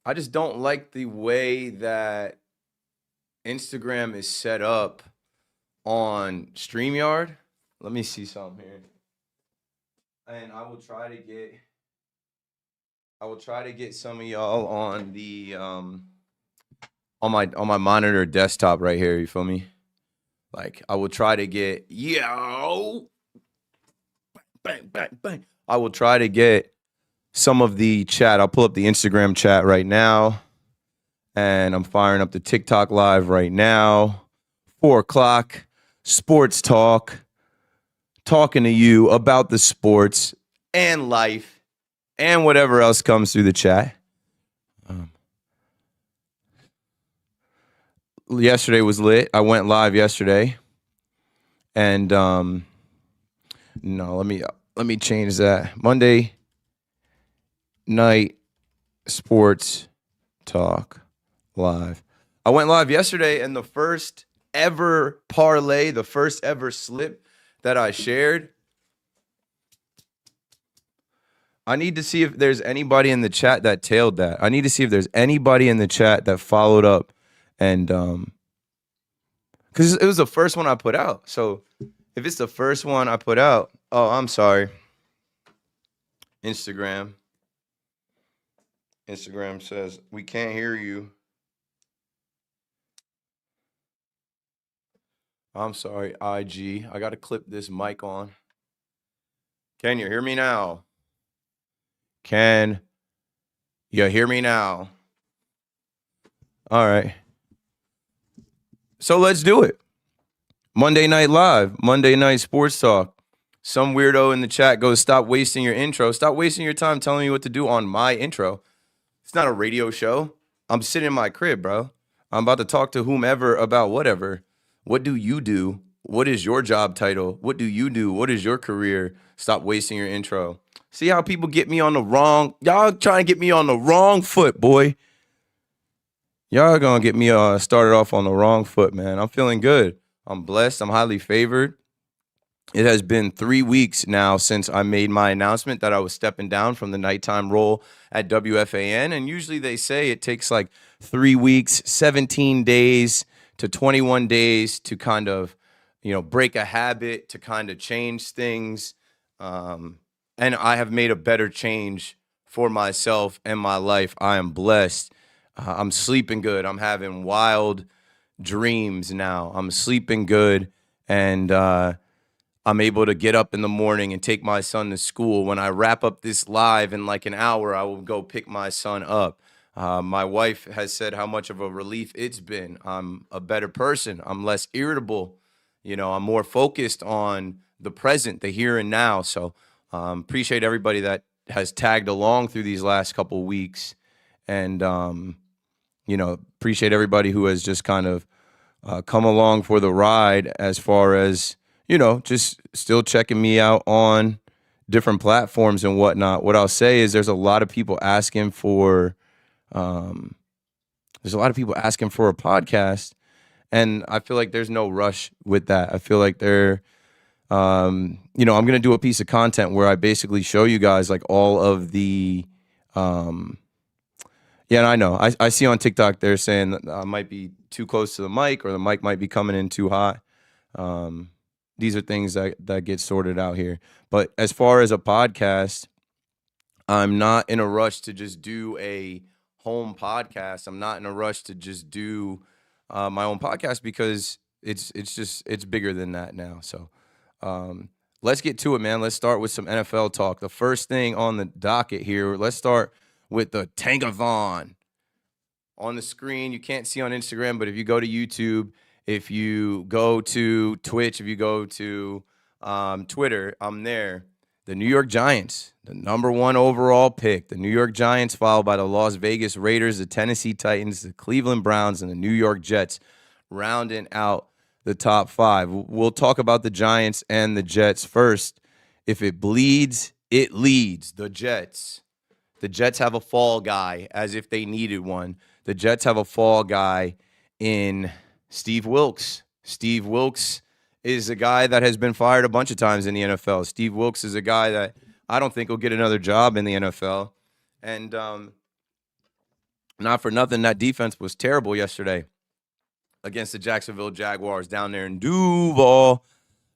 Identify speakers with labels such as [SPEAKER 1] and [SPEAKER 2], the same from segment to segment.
[SPEAKER 1] I just don't like the way that Instagram is set up on StreamYard. Let me see something here. And I will try to get some of y'all on the on my monitor desktop right here, you feel me? Like I will try to get bang bang bang. I will try to get some of the chat. I'll pull up the Instagram chat right now. And I'm firing up the TikTok live right now. 4:00, sports talk, talking to you about the sports and life and whatever else comes through the chat. Yesterday was lit. I went live yesterday. And no, let me change that. Monday night sports talk live. I went live yesterday, and the first ever parlay, the first ever slip that I shared. I need to see if there's anybody in the chat that tailed that. I need to see if there's anybody in the chat that followed up, and because it was the first one I put out. So if it's the first one I put out, oh, I'm sorry. Instagram says we can't hear you. I'm sorry, IG. I got to clip this mic on. Can you hear me now? Can you hear me now? All right. So let's do it. Monday Night Live, Monday Night Sports Talk. Some weirdo in the chat goes, stop wasting your intro. Stop wasting your time telling me what to do on my intro. It's not a radio show. I'm sitting in my crib, bro. I'm about to talk to whomever about whatever. What do you do? What is your job title? What do you do? What is your career? Stop wasting your intro. See how people get me on the wrong, y'all trying to get me on the wrong foot, boy. Y'all gonna get me started off on the wrong foot, man. I'm feeling good. I'm blessed. I'm highly favored. It has been 3 weeks now since I made my announcement that I was stepping down from the nighttime role at WFAN. And usually they say it takes like 3 weeks, 17 days to 21 days to kind of, break a habit, to kind of change things. And I have made a better change for myself and my life. I am blessed. I'm sleeping good. I'm having wild dreams now. I'm sleeping good. And I'm able to get up in the morning and take my son to school. When I wrap up this live in like an hour, I will go pick my son up. My wife has said how much of a relief it's been. I'm a better person. I'm less irritable. I'm more focused on the present, the here and now. So appreciate everybody that has tagged along through these last couple weeks. And, appreciate everybody who has just kind of come along for the ride as far as, just still checking me out on different platforms and whatnot. What I'll say is there's a lot of people asking for a podcast, and I feel like there's no rush with that. I feel like I'm going to do a piece of content where I basically show you guys like all of the, and I know I see on TikTok they're saying that I might be too close to the mic or the mic might be coming in too hot. These are things that get sorted out here. But as far as a podcast, I'm not in a rush to just do a home podcast. I'm not in a rush to just do my own podcast because it's bigger than that now. So let's get to it, man. Let's start with some NFL talk. The first thing on the docket here, let's start with the Tankathon. On the screen, you can't see on Instagram, but if you go to YouTube, if you go to Twitch, if you go to Twitter, I'm there. The New York Giants, the number 1 overall pick. The New York Giants, followed by the Las Vegas Raiders, the Tennessee Titans, the Cleveland Browns, and the New York Jets, rounding out the top 5. We'll talk about the Giants and the Jets first. If it bleeds, it leads. The Jets. The Jets have a fall guy, as if they needed one. The Jets have a fall guy in Steve Wilks. Steve Wilks is a guy that has been fired a bunch of times in the NFL. Steve Wilks is a guy that I don't think will get another job in the NFL. And Not for nothing, that defense was terrible yesterday against the Jacksonville Jaguars down there in Duval.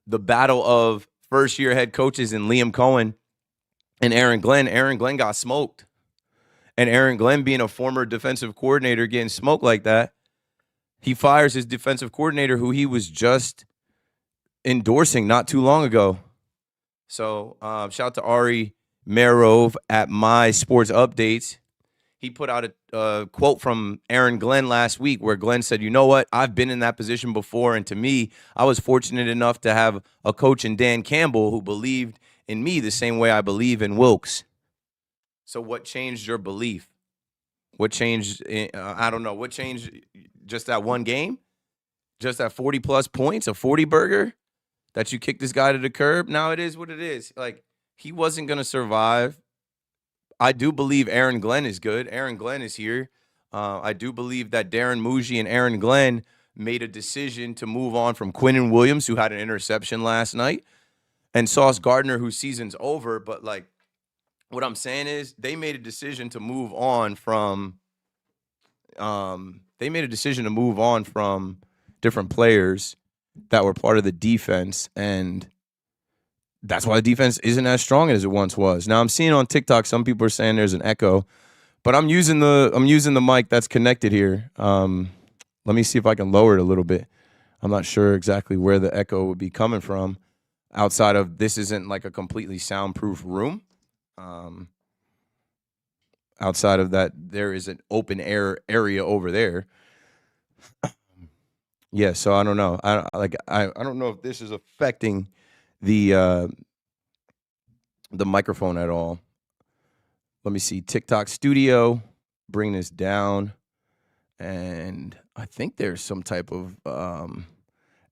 [SPEAKER 1] The battle of first-year head coaches in Liam Cohen and Aaron Glenn. Aaron Glenn got smoked. And Aaron Glenn, being a former defensive coordinator, getting smoked like that, he fires his defensive coordinator, who he was just endorsing not too long ago. So shout out to Ari Merov at My Sports Updates. He put out a quote from Aaron Glenn last week where Glenn said, you know what, I've been in that position before, and to me, I was fortunate enough to have a coach in Dan Campbell who believed in me the same way I believe in Wilkes. So what changed your belief? What changed? I don't know. What changed? Just that one game? Just that 40-plus points, a 40 burger that you kicked this guy to the curb? Now it is what it is. Like, he wasn't going to survive. I do believe Aaron Glenn is good. Aaron Glenn is here. I do believe that Darren Muji and Aaron Glenn made a decision to move on from Quinnen Williams, who had an interception last night, and Sauce Gardner, whose season's over. But, like, what I'm saying is they made a decision to move on from different players that were part of the defense, and that's why the defense isn't as strong as it once was. Now I'm seeing on TikTok some people are saying there's an echo, but I'm using the mic that's connected here. Let me see if I can lower it a little bit. I'm not sure exactly where the echo would be coming from. Outside of this isn't like a completely soundproof room. Outside of that, there is an open air area over there. Yeah, so I don't know. I don't know if this is affecting the microphone at all. Let me see. TikTok Studio, bring this down, and I think there's some type of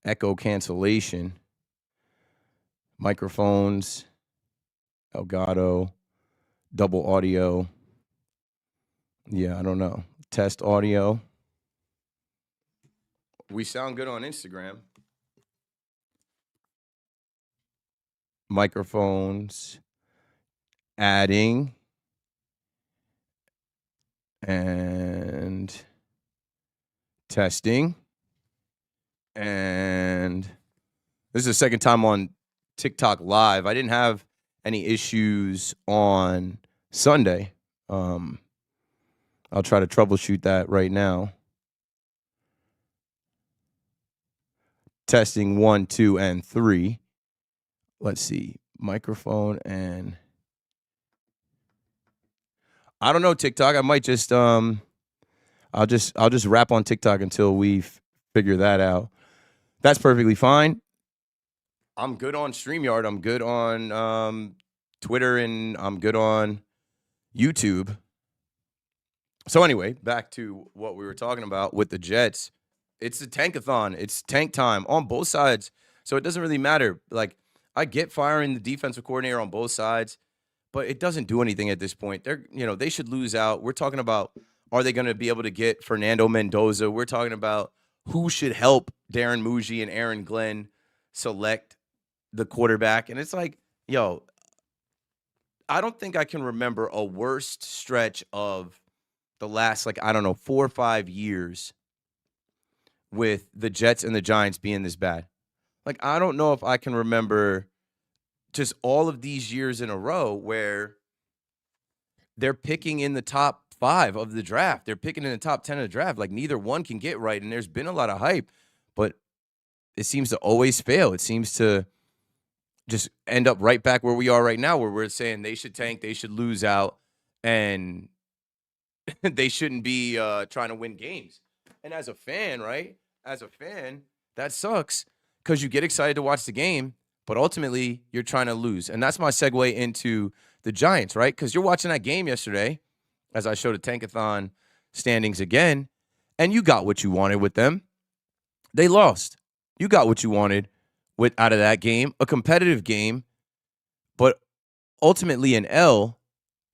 [SPEAKER 1] echo cancellation. Microphones, Elgato, double audio. Yeah, I don't know. Test audio. We sound good on Instagram. Microphones, adding, and testing. And this is the second time on TikTok Live. I didn't have any issues on Sunday. I'll try to troubleshoot that right now. Testing 1, 2, and 3. Let's see. Microphone and I don't know, TikTok. I might just I'll just rap on TikTok until we figure that out. That's perfectly fine. I'm good on StreamYard. I'm good on Twitter, and I'm good on YouTube. So anyway, back to what we were talking about with the Jets. It's a tankathon. It's tank time on both sides. So it doesn't really matter. Like, I get firing the defensive coordinator on both sides, but it doesn't do anything at this point. They should lose out. We're talking about, are they going to be able to get Fernando Mendoza? We're talking about who should help Darren Muji and Aaron Glenn select the quarterback. And it's like, I don't think I can remember a worst stretch of the last, 4 or 5 years with the Jets and the Giants being this bad. Like, I don't know if I can remember just all of these years in a row where they're picking in the top 5 of the draft. They're picking in the top 10 of the draft. Like, neither one can get right, and there's been a lot of hype, but it seems to always fail. It seems to just end up right back where we are right now, where we're saying they should tank, they should lose out, and they shouldn't be trying to win games. And as a fan, right? As a fan, that sucks because you get excited to watch the game, but ultimately you're trying to lose. And that's my segue into the Giants, right? Because you're watching that game yesterday, as I showed the Tankathon standings again, and you got what you wanted with them. They lost. You got what you wanted out of that game, a competitive game, but ultimately an L.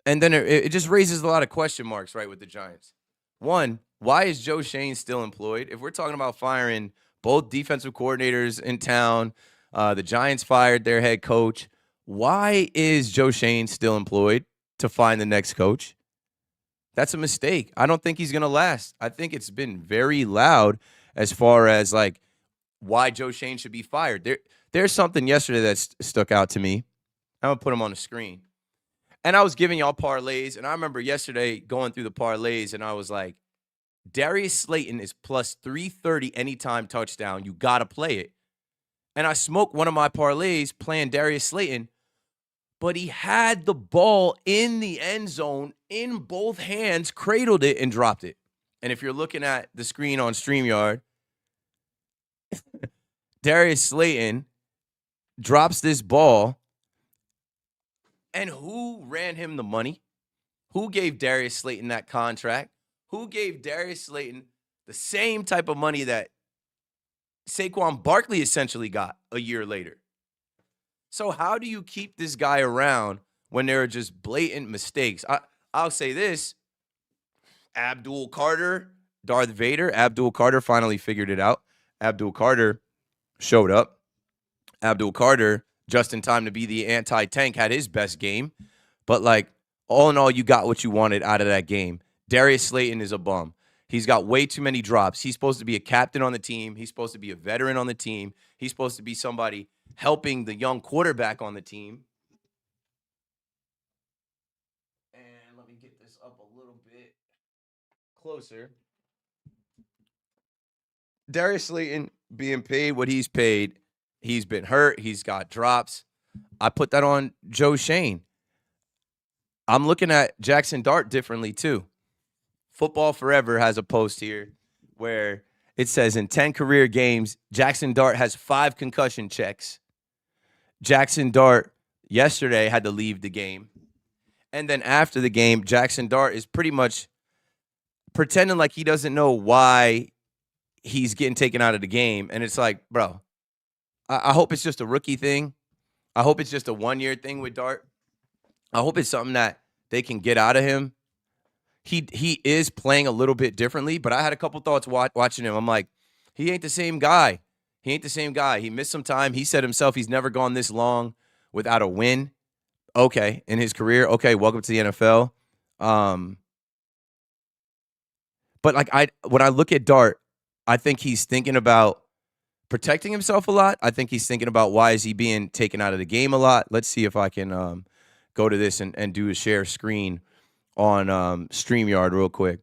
[SPEAKER 1] And then it just raises a lot of question marks, right, with the Giants. One, why is Joe Shane still employed? If we're talking about firing both defensive coordinators in town, the Giants fired their head coach, why is Joe Shane still employed to find the next coach? That's a mistake. I don't think he's going to last. I think it's been very loud as far as like why Joe Shane should be fired. There's something yesterday that stuck out to me. I'm going to put him on the screen. And I was giving y'all parlays, and I remember yesterday going through the parlays, and I was like, Darius Slayton is plus 330 anytime touchdown. You got to play it. And I smoked one of my parlays playing Darius Slayton, but he had the ball in the end zone in both hands, cradled it, and dropped it. And if you're looking at the screen on StreamYard, Darius Slayton drops this ball. And who ran him the money? Who gave Darius Slayton that contract? Who gave Darius Slayton the same type of money that Saquon Barkley essentially got a year later? So how do you keep this guy around when there are just blatant mistakes? I'll say this. Abdul Carter, Darth Vader, Abdul Carter finally figured it out. Abdul Carter showed up. Abdul Carter, just in time to be the anti-tank, had his best game. But, like, all in all, you got what you wanted out of that game. Darius Slayton is a bum. He's got way too many drops. He's supposed to be a captain on the team. He's supposed to be a veteran on the team. He's supposed to be somebody helping the young quarterback on the team. And let me get this up a little bit closer. Darius Slayton being paid what he's paid. He's been hurt. He's got drops. I put that on Joe Shane. I'm looking at Jackson Dart differently, too. Football Forever has a post here where it says in 10 career games, Jackson Dart has 5 concussion checks. Jackson Dart yesterday had to leave the game. And then after the game, Jackson Dart is pretty much pretending like he doesn't know why he's getting taken out of the game. And it's like, bro, I hope it's just a rookie thing. I hope it's just a one-year thing with Dart. I hope it's something that they can get out of him. He is playing a little bit differently, but I had a couple thoughts watching him. I'm like, he ain't the same guy. He ain't the same guy. He missed some time. He said himself he's never gone this long without a win. Okay, in his career. Okay, welcome to the NFL. But like when I look at Dart, I think he's thinking about protecting himself a lot. I think he's thinking about why is he being taken out of the game a lot. Let's see if I can go to this and do a share screen on StreamYard real quick.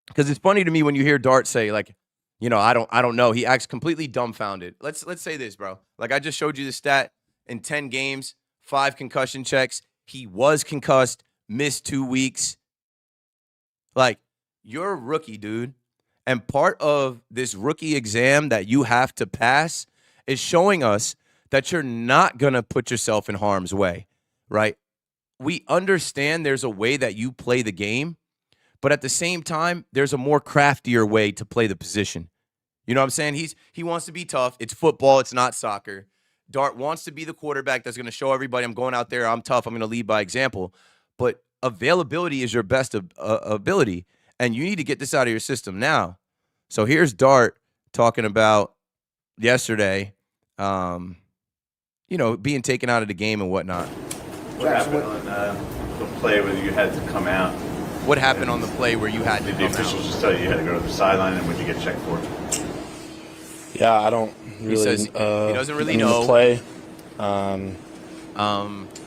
[SPEAKER 1] Because it's funny to me when you hear Dart say, like, you know, I don't know. He acts completely dumbfounded. Let's say this, bro. Like, I just showed you the stat. In 10 games, 5 concussion checks. He was concussed, missed 2 weeks. Like, you're a rookie, dude. And part of this rookie exam that you have to pass is showing us that you're not going to put yourself in harm's way, right? We understand there's a way that you play the game, but at the same time, there's a more craftier way to play the position. You know what I'm saying? He wants to be tough. It's football. It's not soccer. Dart wants to be the quarterback that's going to show everybody I'm going out there. I'm tough. I'm going to lead by example. But availability is your best ability, and you need to get this out of your system now. So here's Dart talking about yesterday, being taken out of the game and whatnot.
[SPEAKER 2] What happened on the play where you had to come out?
[SPEAKER 1] What happened on the play where you had to come out?
[SPEAKER 2] Did the officials just tell you had to go to the sideline, and what did you get checked for?
[SPEAKER 3] Yeah, I don't really.
[SPEAKER 1] He says he doesn't really know.
[SPEAKER 3] The play.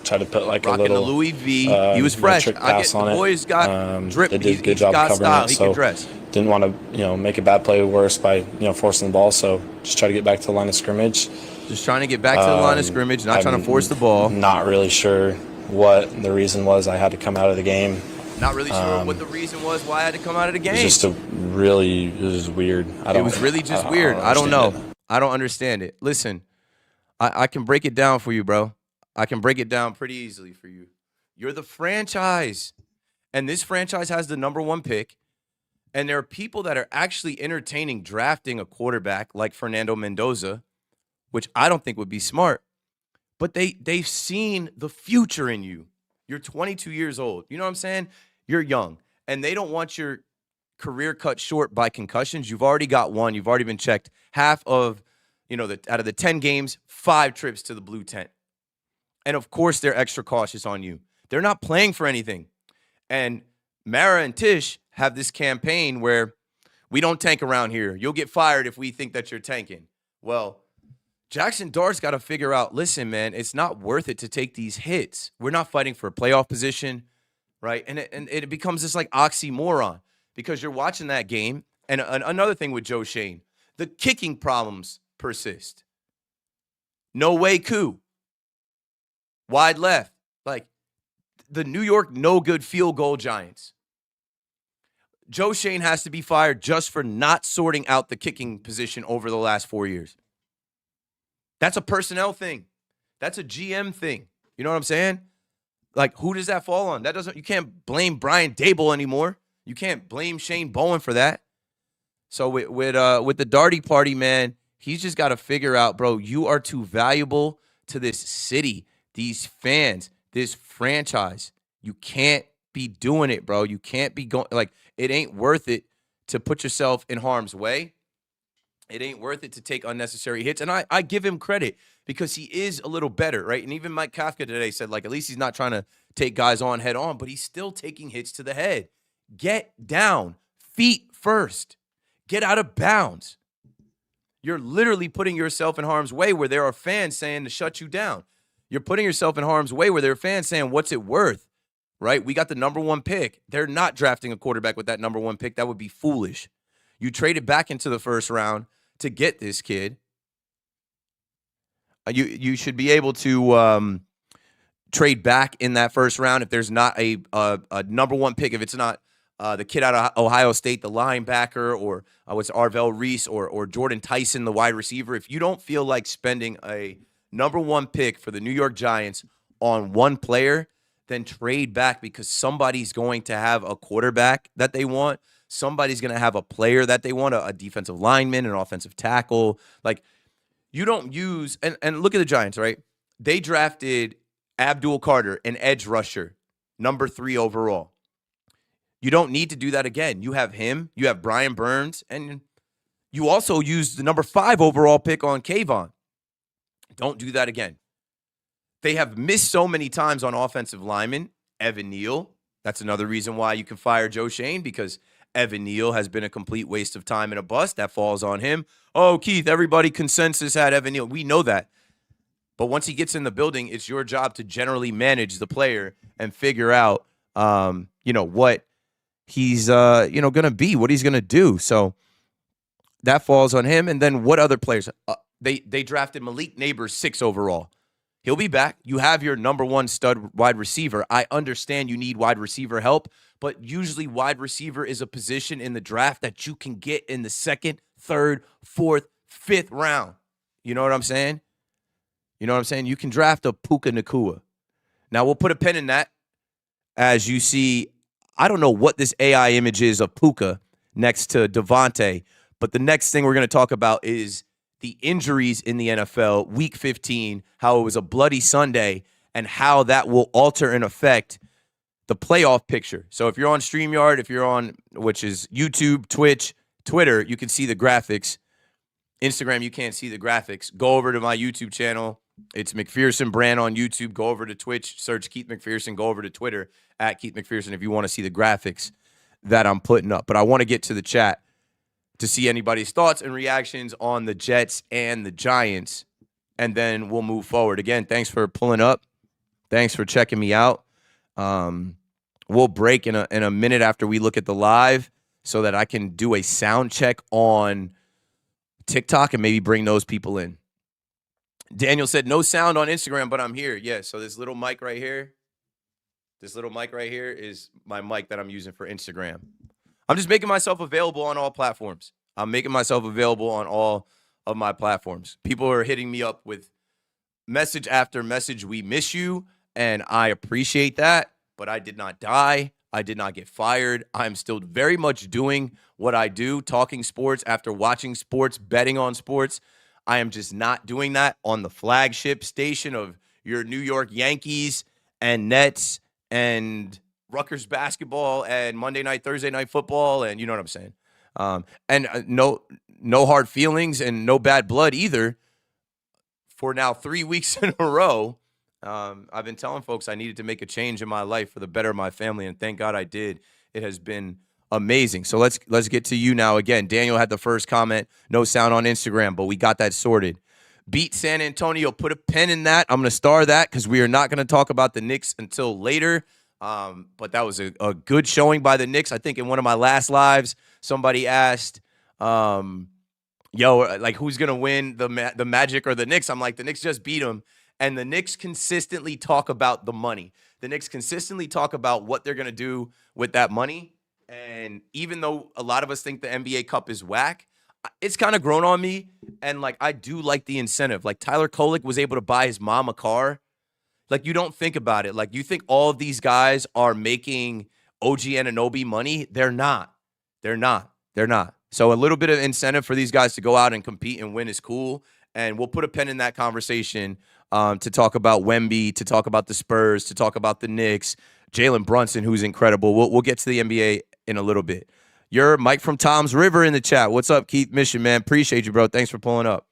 [SPEAKER 3] Try to put like a
[SPEAKER 1] rocking
[SPEAKER 3] little
[SPEAKER 1] the Louis V. He was fresh.
[SPEAKER 3] trick pass on
[SPEAKER 1] the
[SPEAKER 3] it.
[SPEAKER 1] boys got drip.
[SPEAKER 3] They did a good
[SPEAKER 1] He's
[SPEAKER 3] job
[SPEAKER 1] got
[SPEAKER 3] covering
[SPEAKER 1] style.
[SPEAKER 3] it.
[SPEAKER 1] He
[SPEAKER 3] So
[SPEAKER 1] can dress.
[SPEAKER 3] didn't want to make a bad play worse by forcing the ball. So just try to get back to the line of scrimmage.
[SPEAKER 1] Just trying to get back to the line of scrimmage, not trying to force the ball.
[SPEAKER 3] Not really sure what the reason was. I had to come out of the game.
[SPEAKER 1] Not really sure what the reason was why I had to come out of the game.
[SPEAKER 3] It was just weird.
[SPEAKER 1] It was really just weird. I don't know. I don't understand it. Listen, I can break it down for you, bro. I can break it down pretty easily for you. You're the franchise, and this franchise has the number 1 pick, and there are people that are actually entertaining drafting a quarterback like Fernando Mendoza, which I don't think would be smart, but they've seen the future in you. You're 22 years old. You know what I'm saying? You're young, and they don't want your career cut short by concussions. You've already got 1. You've already been checked. Half of, out of the 10 games, 5 trips to the blue tent. And, of course, they're extra cautious on you. They're not playing for anything. And Mara and Tish have this campaign where we don't tank around here. You'll get fired if we think that you're tanking. Well, Jackson Dart's got to figure out, listen, man, it's not worth it to take these hits. We're not fighting for a playoff position, right? And it becomes this like oxymoron because you're watching that game. And another thing with Joe Shane, the kicking problems persist. No way, coup. Wide left. Like the New York no good field goal Giants. Joe Shane has to be fired just for not sorting out the kicking position over the last 4 years. That's a personnel thing. That's a GM thing. You know what I'm saying? Like, who does that fall on? You can't blame Brian Dable anymore. You can't blame Shane Bowen for that. So with the Darty party, man, he's just got to figure out, bro, you are too valuable to this city, these fans, this franchise. You can't be doing it, bro. You can't be going, like, it ain't worth it to put yourself in harm's way. It ain't worth it to take unnecessary hits. And I give him credit because he is a little better, right? And even Mike Kafka today said, like, at least he's not trying to take guys on head on, but he's still taking hits to the head. Get down. Feet first. Get out of bounds. You're literally putting yourself in harm's way where there are fans saying to shut you down. You're putting yourself in harm's way where there are fans saying, what's it worth, right? We got the number 1 pick. They're not drafting a quarterback with that number 1 pick. That would be foolish. You traded back into the first round to get this kid. You should be able to trade back in that first round if there's not a number 1 pick. If it's not the kid out of Ohio State, the linebacker, or what's Arvell Reese or Jordan Tyson, the wide receiver. If you don't feel like spending a number 1 pick for the New York Giants on one player, then trade back because somebody's going to have a quarterback that they want. Somebody's going to have a player that they want, a defensive lineman, an offensive tackle. Like, you don't use, and look at the Giants, right? They drafted Abdul Carter, an edge rusher, number 3 overall. You don't need to do that again. You have him, you have Brian Burns, and you also used the number 5 overall pick on Kayvon. Don't do that again. They have missed so many times on offensive linemen. Evan Neal, that's another reason why you can fire Joe Shane, because Evan Neal has been a complete waste of time and a bust. That falls on him. Oh, Keith, everybody consensus had Evan Neal. We know that. But once he gets in the building, it's your job to generally manage the player and figure out, what he's, going to be, what he's going to do. So that falls on him. And then what other players? They drafted Malik Neighbors 6 overall. He'll be back. You have your number 1 stud wide receiver. I understand you need wide receiver help, but usually wide receiver is a position in the draft that you can get in the 2nd, 3rd, 4th, 5th round. You know what I'm saying? You can draft a Puka Nacua. Now, we'll put a pin in that as you see. I don't know what this AI image is of Puka next to Devontae, but the next thing we're going to talk about is the injuries in the NFL, Week 15, how it was a bloody Sunday, and how that will alter and affect the playoff picture. So if you're on StreamYard, if you're on, which is YouTube, Twitch, Twitter, you can see the graphics. Instagram, you can't see the graphics. Go over to my YouTube channel. It's McPherson Brand on YouTube. Go over to Twitch, search Keith McPherson. Go over to Twitter, @Keith McPherson, if you want to see the graphics that I'm putting up. But I want to get to the chat to see anybody's thoughts and reactions on the Jets and the Giants, and then we'll move forward. Again, thanks for pulling up. Thanks for checking me out. We'll break in a minute after we look at the live so that I can do a sound check on TikTok and maybe bring those people in. Daniel said, no sound on Instagram, but I'm here. Yeah, so this little mic right here is my mic that I'm using for Instagram. I'm just making myself available on all platforms. I'm making myself available on all of my platforms. People are hitting me up with message after message. We miss you, and I appreciate that, but I did not die. I did not get fired. I'm still very much doing what I do, talking sports after watching sports, betting on sports. I am just not doing that on the flagship station of your New York Yankees and Nets and Rutgers basketball and Monday night, Thursday night football, and you know what I'm saying. No hard feelings and no bad blood either. For now 3 weeks in a row, I've been telling folks I needed to make a change in my life for the better of my family, and thank God I did. It has been amazing. So let's get to you now again. Daniel had the first comment, no sound on Instagram, but we got that sorted. Beat San Antonio. Put a pen in that. I'm going to star that because we are not going to talk about the Knicks until later. But that was a good showing by the Knicks. I think in one of my last lives, somebody asked, like, who's going to win, the Magic or the Knicks? I'm like, the Knicks just beat them. And the Knicks consistently talk about the money. The Knicks consistently talk about what they're going to do with that money. And even though a lot of us think the NBA Cup is whack, it's kind of grown on me. And, like, I do like the incentive. Like, Tyler Kolek was able to buy his mom a car. Like, you don't think about it. Like, you think all of these guys are making OG Anunoby money. They're not. They're not. They're not. So a little bit of incentive for these guys to go out and compete and win is cool. And we'll put a pen in that conversation to talk about Wemby, to talk about the Spurs, to talk about the Knicks, Jalen Brunson, who's incredible. We'll get to the NBA in a little bit. You're Mike from Tom's River in the chat. What's up, Keith Mission, man? Appreciate you, bro. Thanks for pulling up.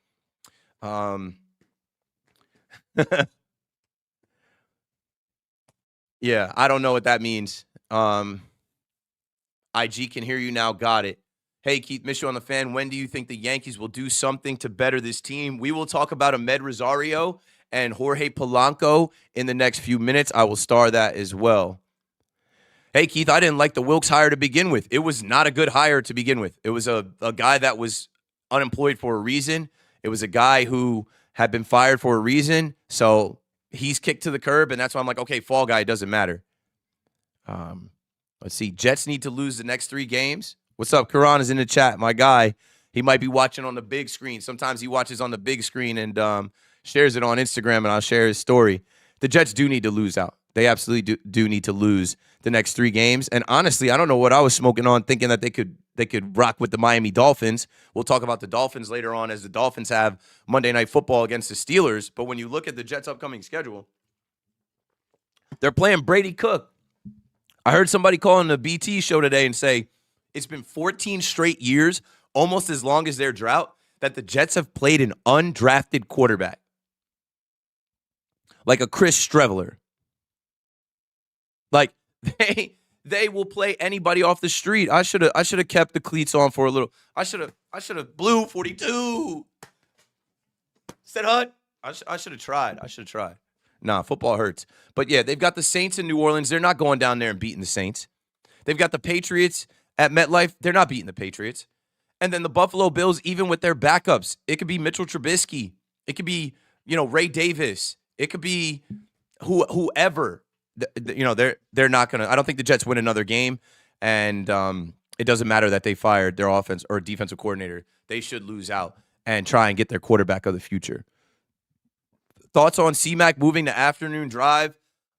[SPEAKER 1] Yeah, I don't know what that means. IG can hear you now. Got it. Hey, Keith Mitchell on the fan. When do you think the Yankees will do something to better this team? We will talk about Ahmed Rosario and Jorge Polanco in the next few minutes. I will star that as well. Hey, Keith, I didn't like the Wilkes hire to begin with. It was not a good hire to begin with. It was a guy that was unemployed for a reason. It was a guy who had been fired for a reason. So he's kicked to the curb, and that's why I'm like, okay, fall guy, doesn't matter. Let's see. Jets need to lose the next 3 games. What's up? Karan is in the chat. My guy, he might be watching on the big screen. Sometimes he watches on the big screen and shares it on Instagram, and I'll share his story. The Jets do need to lose out. They absolutely do need to lose the next 3 games. And honestly, I don't know what I was smoking on thinking that they could rock with the Miami Dolphins. We'll talk about the Dolphins later on as the Dolphins have Monday Night Football against the Steelers. But when you look at the Jets' upcoming schedule, they're playing Brady Cook. I heard somebody call on the BT show today and say it's been 14 straight years, almost as long as their drought, that the Jets have played an undrafted quarterback. Like a Chris Streveler. Like, they will play anybody off the street. I should have kept the cleats on for a little. I should have blew 42. Said Hut. I should have tried. Nah, football hurts. But yeah, they've got the Saints in New Orleans. They're not going down there and beating the Saints. They've got the Patriots at MetLife. They're not beating the Patriots. And then the Buffalo Bills, even with their backups, it could be Mitchell Trubisky. It could be, Ray Davis. It could be whoever. They're not going to – I don't think the Jets win another game, and it doesn't matter that they fired their offense or defensive coordinator. They should lose out and try and get their quarterback of the future. Thoughts on C-Mac moving to afternoon drive?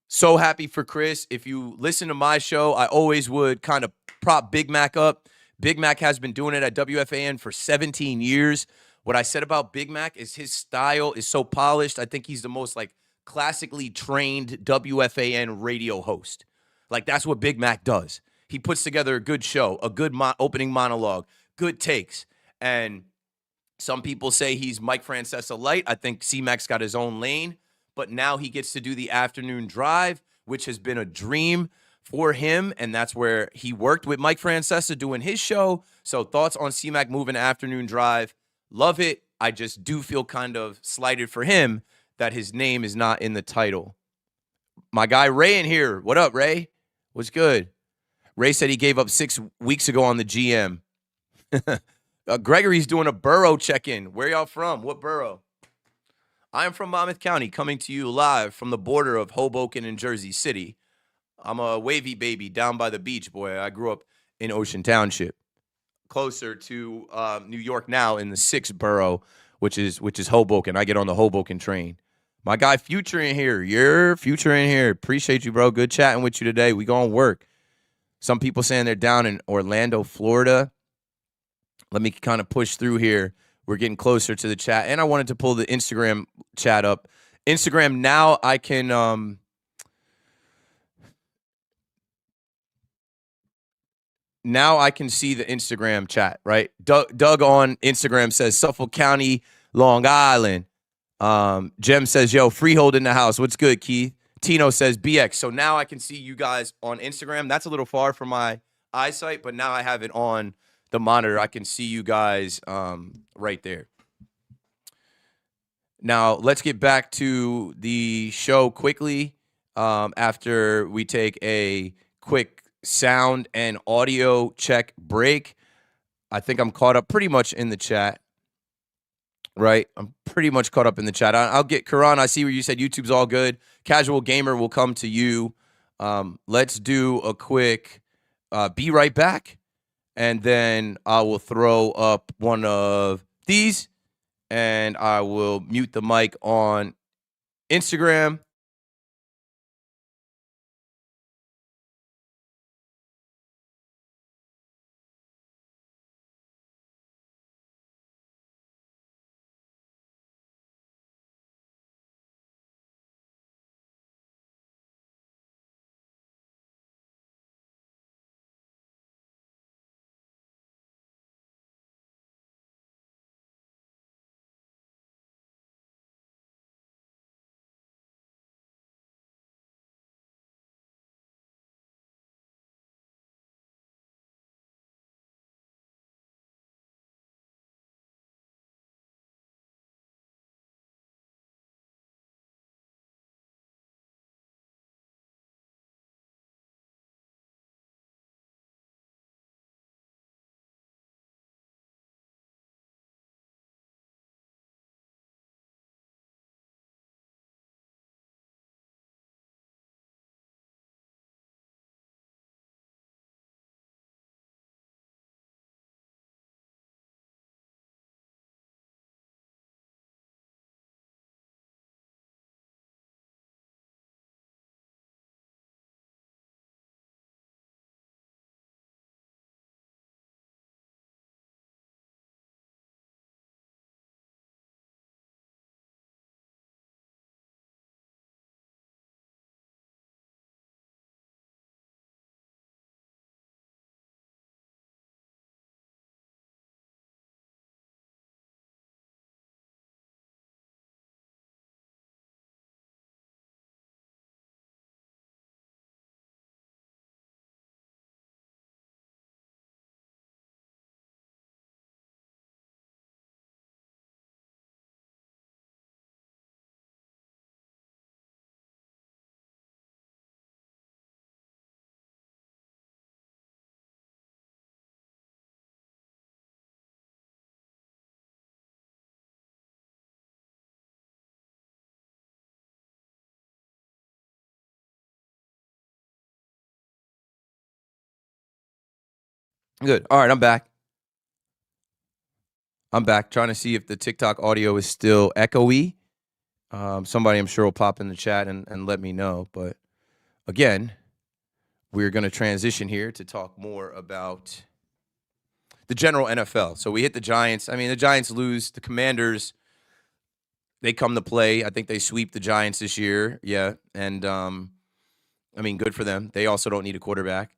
[SPEAKER 1] So happy for Chris. If you listen to my show, I always would kind of prop Big Mac up. Big Mac has been doing it at WFAN for 17 years. What I said about Big Mac is his style is so polished. I think he's the most, classically trained WFAN radio host. That's what Big Mac does. He puts together a good show, a good opening monologue, good takes. And some people say he's Mike Francesa light. I think C-Mac's got his own lane. But now he gets to do the afternoon drive, which has been a dream for him. And that's where he worked with Mike Francesa doing his show. So thoughts on C-Mac moving to afternoon drive. Love it. I just do feel kind of slighted for him that his name is not in the title. My guy Ray in here. What up, Ray? What's good? Ray said he gave up 6 weeks ago on the GM. Gregory's doing a borough check-in. Where y'all from? What borough? I am from Monmouth County, coming to you live from the border of Hoboken and Jersey City. I'm a wavy baby down by the beach, boy. I grew up in Ocean Township, closer to New York now in the 6th borough, which is Hoboken. I get on the Hoboken train. My guy Future in here. You're Future in here. Appreciate you, bro. Good chatting with you today. We going to work. Some people saying they're down in Orlando, Florida. Let me kind of push through here. We're getting closer to the chat. And I wanted to pull the Instagram chat up. Instagram, now I can see the Instagram chat, right? Doug on Instagram says Suffolk County, Long Island. Jem says, yo, Freehold in the house. What's good, Keith? Tino says BX. So now I can see you guys on Instagram. That's a little far from my eyesight, but now I have it on the monitor. I can see you guys right there. Now, let's get back to the show quickly after we take a quick sound and audio check break. I think I'm caught up pretty much in the chat, right? I'm pretty much caught up in the chat. I'll get Karan. I see where you said YouTube's all good. Casual Gamer will come to you. Let's do a quick be right back, and then I will throw up one of these, and I will mute the mic on Instagram. Good. All right, I'm back. Trying to see if the TikTok audio is still echoey. Somebody I'm sure will pop in the chat and let me know. But again, we're going to transition here to talk more about the general NFL. So we hit the Giants. I mean, the Giants lose. The Commanders, they come to play. I think they sweep the Giants this year. Yeah. And, I mean, good for them. They also don't need a quarterback.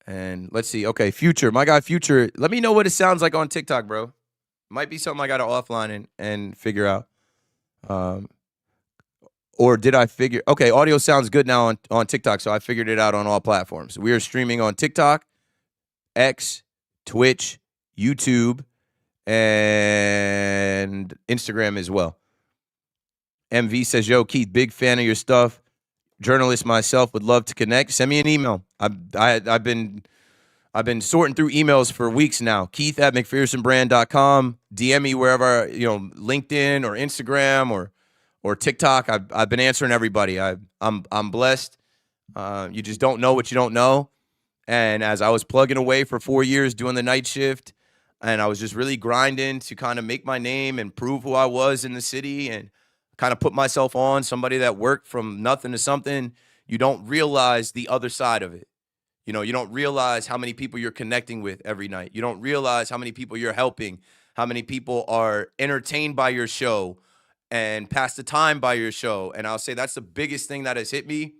[SPEAKER 1] And let's see. Okay, Future. My guy Future. Let me know what it sounds like on TikTok, bro. Might be something I got to offline and figure out. Or did I figure? Okay, audio sounds good now on TikTok, so I figured it out on all platforms. We are streaming on TikTok, X, Twitch, YouTube, and Instagram as well. MV says, yo, Keith, big fan of your stuff. Journalist myself, would love to connect. Send me an email. I've been sorting through emails for weeks now. Keith at McPhersonBrand.com. DM me wherever, LinkedIn or Instagram or TikTok. I've been answering everybody. I'm blessed. You just don't know what you don't know. And as I was plugging away for 4 years doing the night shift, and I was just really grinding to kind of make my name and prove who I was in the city and kind of put myself on, somebody that worked from nothing to something, you don't realize the other side of it. You don't realize how many people you're connecting with every night. You don't realize how many people you're helping, how many people are entertained by your show and pass the time by your show. And I'll say that's the biggest thing that has hit me.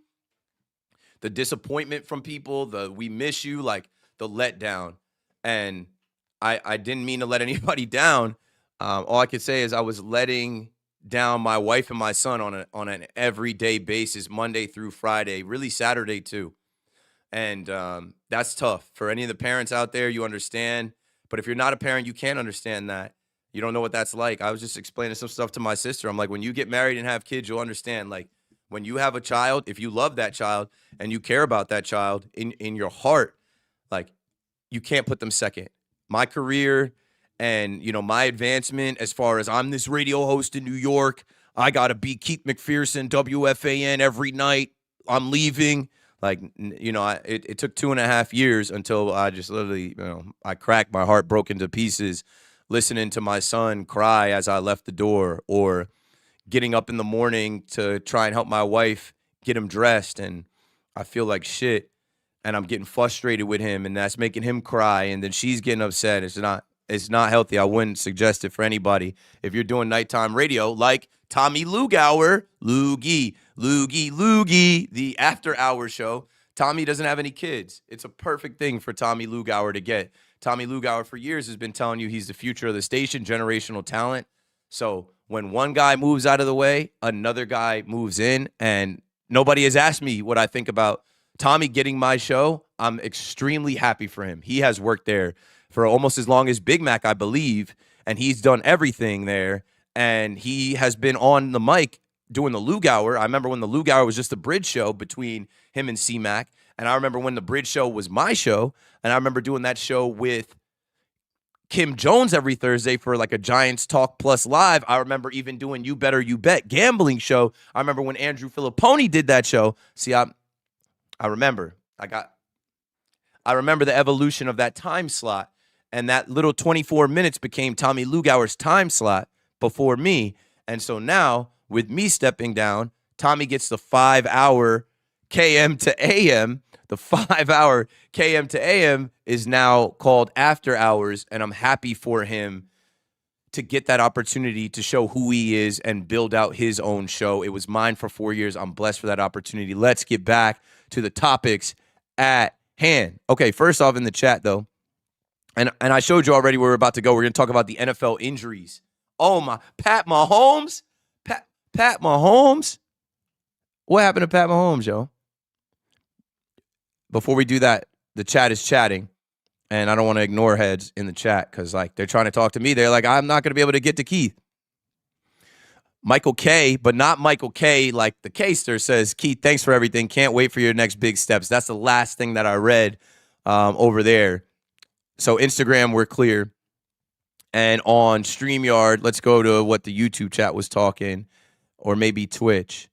[SPEAKER 1] The disappointment from people, the we miss you, like the letdown. And I didn't mean to let anybody down. All I could say is I was letting down my wife and my son on an everyday basis, Monday through Friday, really Saturday too. And that's tough for any of the parents out there. You understand. But if you're not a parent, you can't understand that. You don't know what that's like. I was just explaining some stuff to my sister. I'm like, when you get married and have kids, you'll understand. Like, when you have a child, if you love that child and you care about that child in your heart, like, you can't put them second. My career and, my advancement as far as I'm this radio host in New York, I got to beat Keith McPherson, WFAN every night. I'm leaving. Like, it took 2.5 years until I just literally, I cracked, my heart broke into pieces listening to my son cry as I left the door, or getting up in the morning to try and help my wife get him dressed. And I feel like shit. And I'm getting frustrated with him, and that's making him cry. And then she's getting upset. It's not healthy. I wouldn't suggest it for anybody. If you're doing nighttime radio, like Tommy Lugauer, Loogie, the after hour show. Tommy doesn't have any kids. It's a perfect thing for Tommy Lugauer to get. Tommy Lugauer for years has been telling you he's the future of the station, generational talent. So when one guy moves out of the way, another guy moves in. And nobody has asked me what I think about Tommy getting my show. I'm extremely happy for him. He has worked there for almost as long as Big Mac, I believe, and he's done everything there. And he has been on the mic doing the Lugauer. I remember when the Lugauer was just a bridge show between him and C-Mac. And I remember when the bridge show was my show. And I remember doing that show with Kim Jones every Thursday for like a Giants Talk Plus Live. I remember even doing You Better You Bet gambling show. I remember when Andrew Filipponi did that show. See, I remember. I remember the evolution of that time slot, and that little 24 minutes became Tommy Lugauer's time slot before me. And so now, with me stepping down, Tommy gets the 5-hour KM to AM. The 5-hour KM to AM is now called After Hours, and I'm happy for him to get that opportunity to show who he is and build out his own show. It was mine for 4 years. I'm blessed for that opportunity. Let's get back to the topics at hand. Okay, first off in the chat, though, and I showed you already where we're about to go. We're going to talk about the NFL injuries. Oh, my. Pat Mahomes? Pat Mahomes? What happened to Pat Mahomes, yo? Before we do that, the chat is chatting, and I don't want to ignore heads in the chat because, like, they're trying to talk to me. They're like, I'm not going to be able to get to Keith. Michael K, but not Michael K like the K-ster, says, Keith, thanks for everything. Can't wait for your next big steps. That's the last thing that I read over there. So Instagram, we're clear. And on StreamYard, let's go to what the YouTube chat was talking, or maybe Twitch.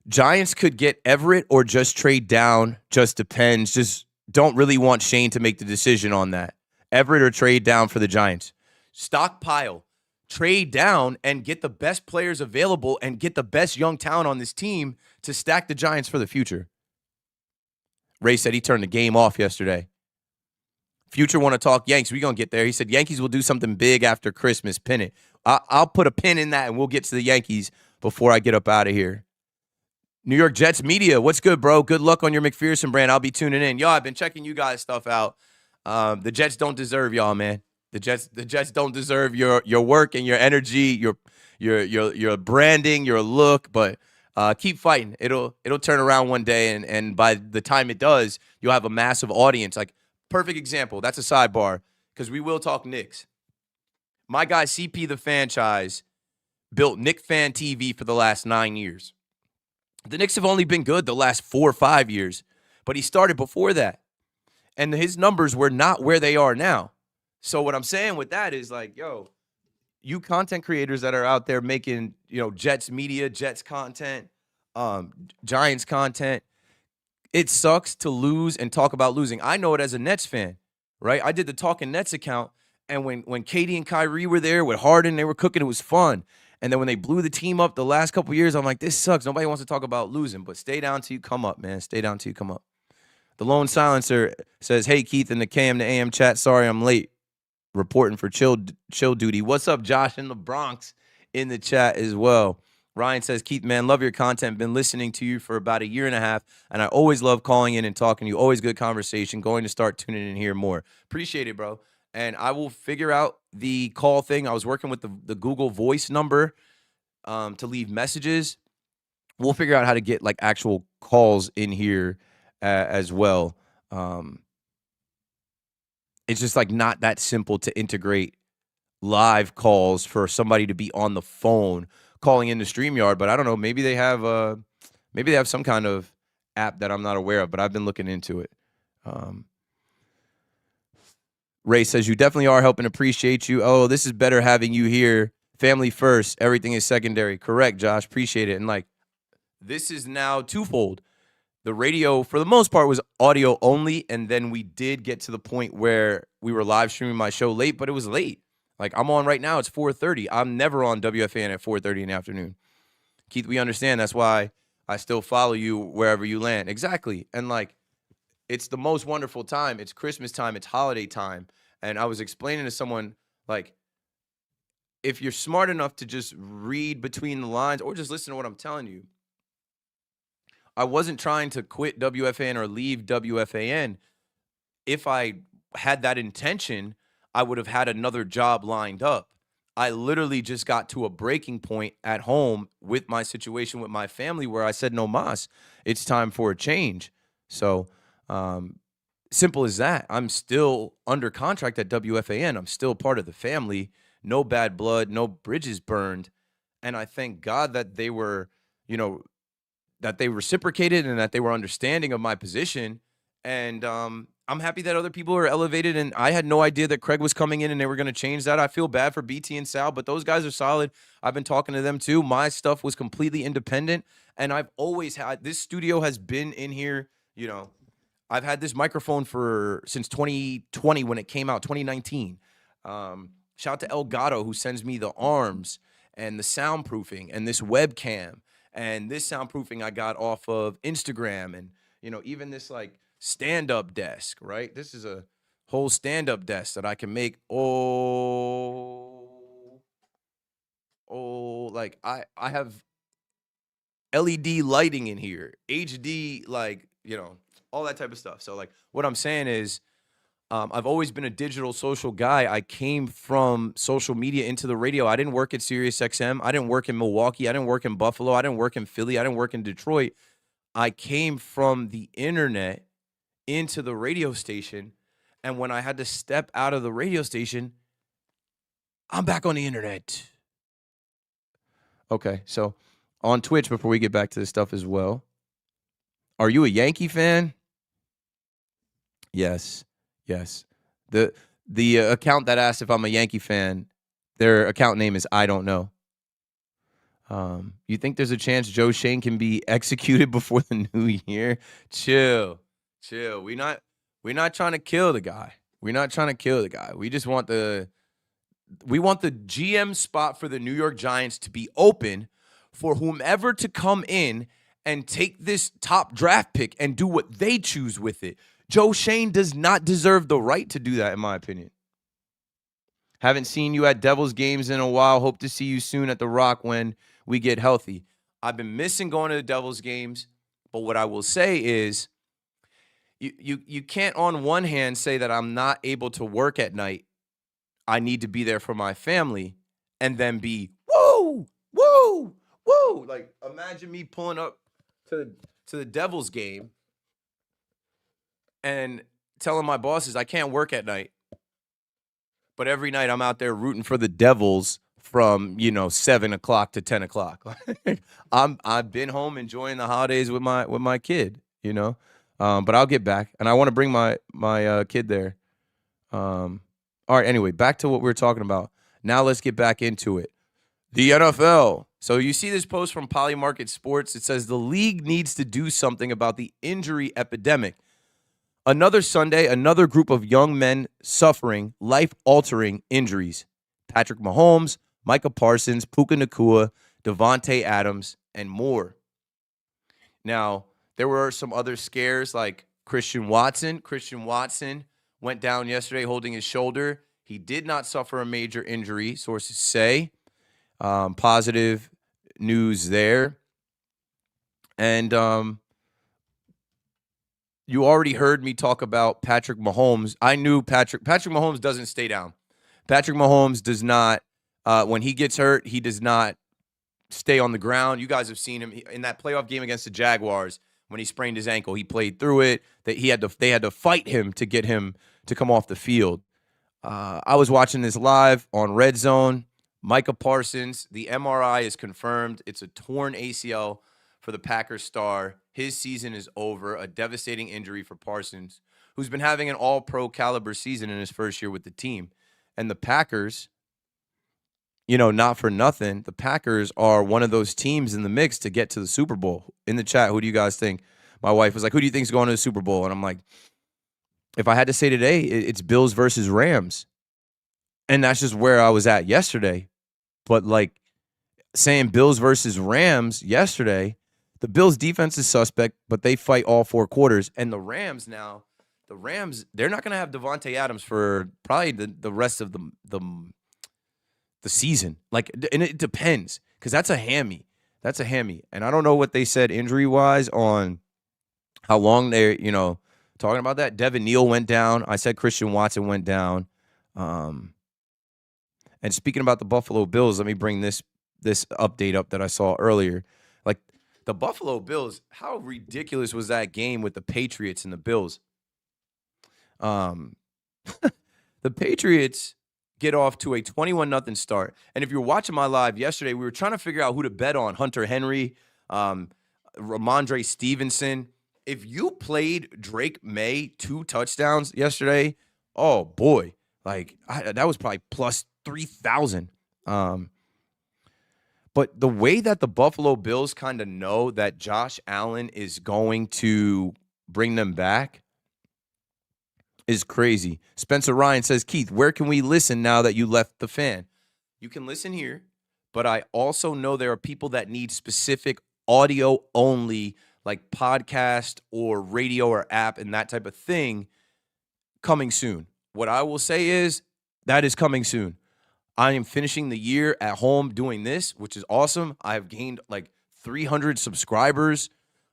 [SPEAKER 1] Giants could get Everett or just trade down. Just depends. Just don't really want Shane to make the decision on that. Everett or trade down for the Giants. Stockpile. Trade down and get the best players available and get the best young talent on this team to stack the Giants for the future. Ray said he turned the game off yesterday. Future want to talk Yanks. We're going to get there. He said Yankees will do something big after Christmas. Pin it. I'll put a pin in that, and we'll get to the Yankees before I get up out of here. New York Jets media, what's good, bro? Good luck on your McPherson brand. I'll be tuning in. Yo, I've been checking you guys' stuff out. The Jets don't deserve y'all, man. The Jets don't deserve your work and your energy, your branding, your look. But keep fighting. It'll turn around one day, and by the time it does, you'll have a massive audience. Like, perfect example. That's a sidebar because we will talk Knicks. My guy CP the Franchise built Knick Fan TV for the last 9 years. The Knicks have only been good the last 4 or 5 years, but he started before that, and his numbers were not where they are now. So what I'm saying with that is, like, yo, you content creators that are out there making, Jets media, Jets content, Giants content, it sucks to lose and talk about losing. I know it as a Nets fan, right? I did the Talking Nets account, and when Katie and Kyrie were there with Harden, they were cooking, it was fun. And then when they blew the team up the last couple years, I'm like, this sucks. Nobody wants to talk about losing, but stay down till you come up, man. Stay down till you come up. The Lone Silencer says, hey, Keith, in the KM to AM chat, sorry I'm late. Reporting for chill duty. What's up, Josh in the Bronx in the chat as well. Ryan says, Keith, man, love your content. Been listening to you for about 1.5 years, and I always love calling in and talking to you. Always good conversation. Going to start tuning in here more. Appreciate it, bro. And I will figure out the call thing. I was working with the Google Voice number to leave messages. We'll figure out how to get, like, actual calls in here as well. It's just like not that simple to integrate live calls for somebody to be on the phone calling into StreamYard. But I don't know. Maybe they have some kind of app that I'm not aware of. But I've been looking into it. Ray says, you definitely are helping. Appreciate you. Oh, this is better having you here. Family first. Everything is secondary. Correct, Josh. Appreciate it. And like, this is now twofold. The radio, for the most part, was audio only. And then we did get to the point where we were live streaming my show late, but it was late. Like, I'm on right now. It's 4:30. I'm never on WFAN at 4:30 in the afternoon. Keith, we understand. That's why I still follow you wherever you land. Exactly. And like, it's the most wonderful time. It's Christmas time. It's holiday time. And I was explaining to someone, like, if you're smart enough to just read between the lines or just listen to what I'm telling you, I wasn't trying to quit WFAN or leave WFAN. If I had that intention, I would have had another job lined up. I literally just got to a breaking point at home with my situation with my family where I said, no mas, it's time for a change. So simple as that. I'm still under contract at WFAN. I'm still part of the family. No bad blood, no bridges burned. And I thank God that they were, that they reciprocated and that they were understanding of my position. And I'm happy that other people are elevated. And I had no idea that Craig was coming in and they were going to change that. I feel bad for BT and Sal, but those guys are solid. I've been talking to them too. My stuff was completely independent. And I've always had, this studio has been in here, I've had this microphone since 2020 when it came out, 2019. Shout out to Elgato, who sends me the arms and the soundproofing and this webcam. And this soundproofing I got off of Instagram. And, even this like stand-up desk, right? This is a whole stand-up desk that I can make. Like I have LED lighting in here, HD, like, all that type of stuff. So like what I'm saying is, I've always been a digital social guy. I came from social media into the radio. I didn't work at SiriusXM. I didn't work in Milwaukee. I didn't work in Buffalo. I didn't work in Philly. I didn't work in Detroit. I came from the internet into the radio station. And when I had to step out of the radio station, I'm back on the internet. Okay, so on Twitch, before we get back to this stuff as well, are you a Yankee fan? Yes. The account that asked if I'm a Yankee fan, their account name is I don't know. You think there's a chance Joe Shane can be executed before the new year? Chill. We're not trying to kill the guy. We just want the GM spot for the New York Giants to be open for whomever to come in and take this top draft pick and do what they choose with it. Joe Shane does not deserve the right to do that, in my opinion. Haven't seen you at Devils games in a while. Hope to see you soon at the Rock when we get healthy. I've been missing going to the Devils games, but what I will say is you can't on one hand say that I'm not able to work at night. I need to be there for my family and then be woo. Like imagine me pulling up to the Devils game and telling my bosses I can't work at night. But every night I'm out there rooting for the Devils from, 7 o'clock to 10 o'clock. I've been home enjoying the holidays with my kid, But I'll get back, and I want to bring my kid there. All right, anyway, back to what we were talking about. Now let's get back into it. The NFL. So you see this post from Polymarket Sports. It says the league needs to do something about the injury epidemic. Another Sunday, another group of young men suffering life-altering injuries. Patrick Mahomes, Micah Parsons, Puka Nacua, Devontae Adams, and more. Now, there were some other scares like Christian Watson. Christian Watson went down yesterday holding his shoulder. He did not suffer a major injury, sources say. Positive news there. And you already heard me talk about Patrick Mahomes. I knew Patrick Mahomes doesn't stay down. Patrick Mahomes does not, when he gets hurt, he does not stay on the ground. You guys have seen him in that playoff game against the Jaguars when he sprained his ankle. He played through it. They had to fight him to get him to come off the field. I was watching this live on Red Zone. Micah Parsons, the MRI is confirmed. It's a torn ACL for the Packers star. His season is over. A devastating injury for Parsons, who's been having an all-pro caliber season in his first year with the team. And the Packers, not for nothing, the Packers are one of those teams in the mix to get to the Super Bowl. In the chat, who do you guys think? My wife was like, who do you think is going to the Super Bowl? And I'm like, if I had to say today, it's Bills versus Rams. And that's just where I was at yesterday. But like saying Bills versus Rams yesterday, the Bills defense is suspect, but they fight all 4 quarters. And the Rams, they're not going to have Devontae Adams for probably the rest of the season. Like, and it depends, because that's a hammy. That's a hammy. And I don't know what they said injury-wise on how long they're, talking about that. Devin Neal went down. I said Christian Watson went down. And speaking about the Buffalo Bills, let me bring this update up that I saw earlier. Like, the Buffalo Bills, how ridiculous was that game with the Patriots and the Bills? The Patriots get off to a 21-0 start. And if you're watching my live yesterday, we were trying to figure out who to bet on. Hunter Henry, Ramondre Stevenson. If you played Drake May 2 touchdowns yesterday, oh boy, like that was probably plus 3,000. But the way that the Buffalo Bills kind of know that Josh Allen is going to bring them back is crazy. Spencer Ryan says, Keith, where can we listen now that you left the fan? You can listen here, but I also know there are people that need specific audio only, like podcast or radio or app and that type of thing coming soon. What I will say is that is coming soon. I am finishing the year at home doing this, which is awesome. I have gained like 300 subscribers.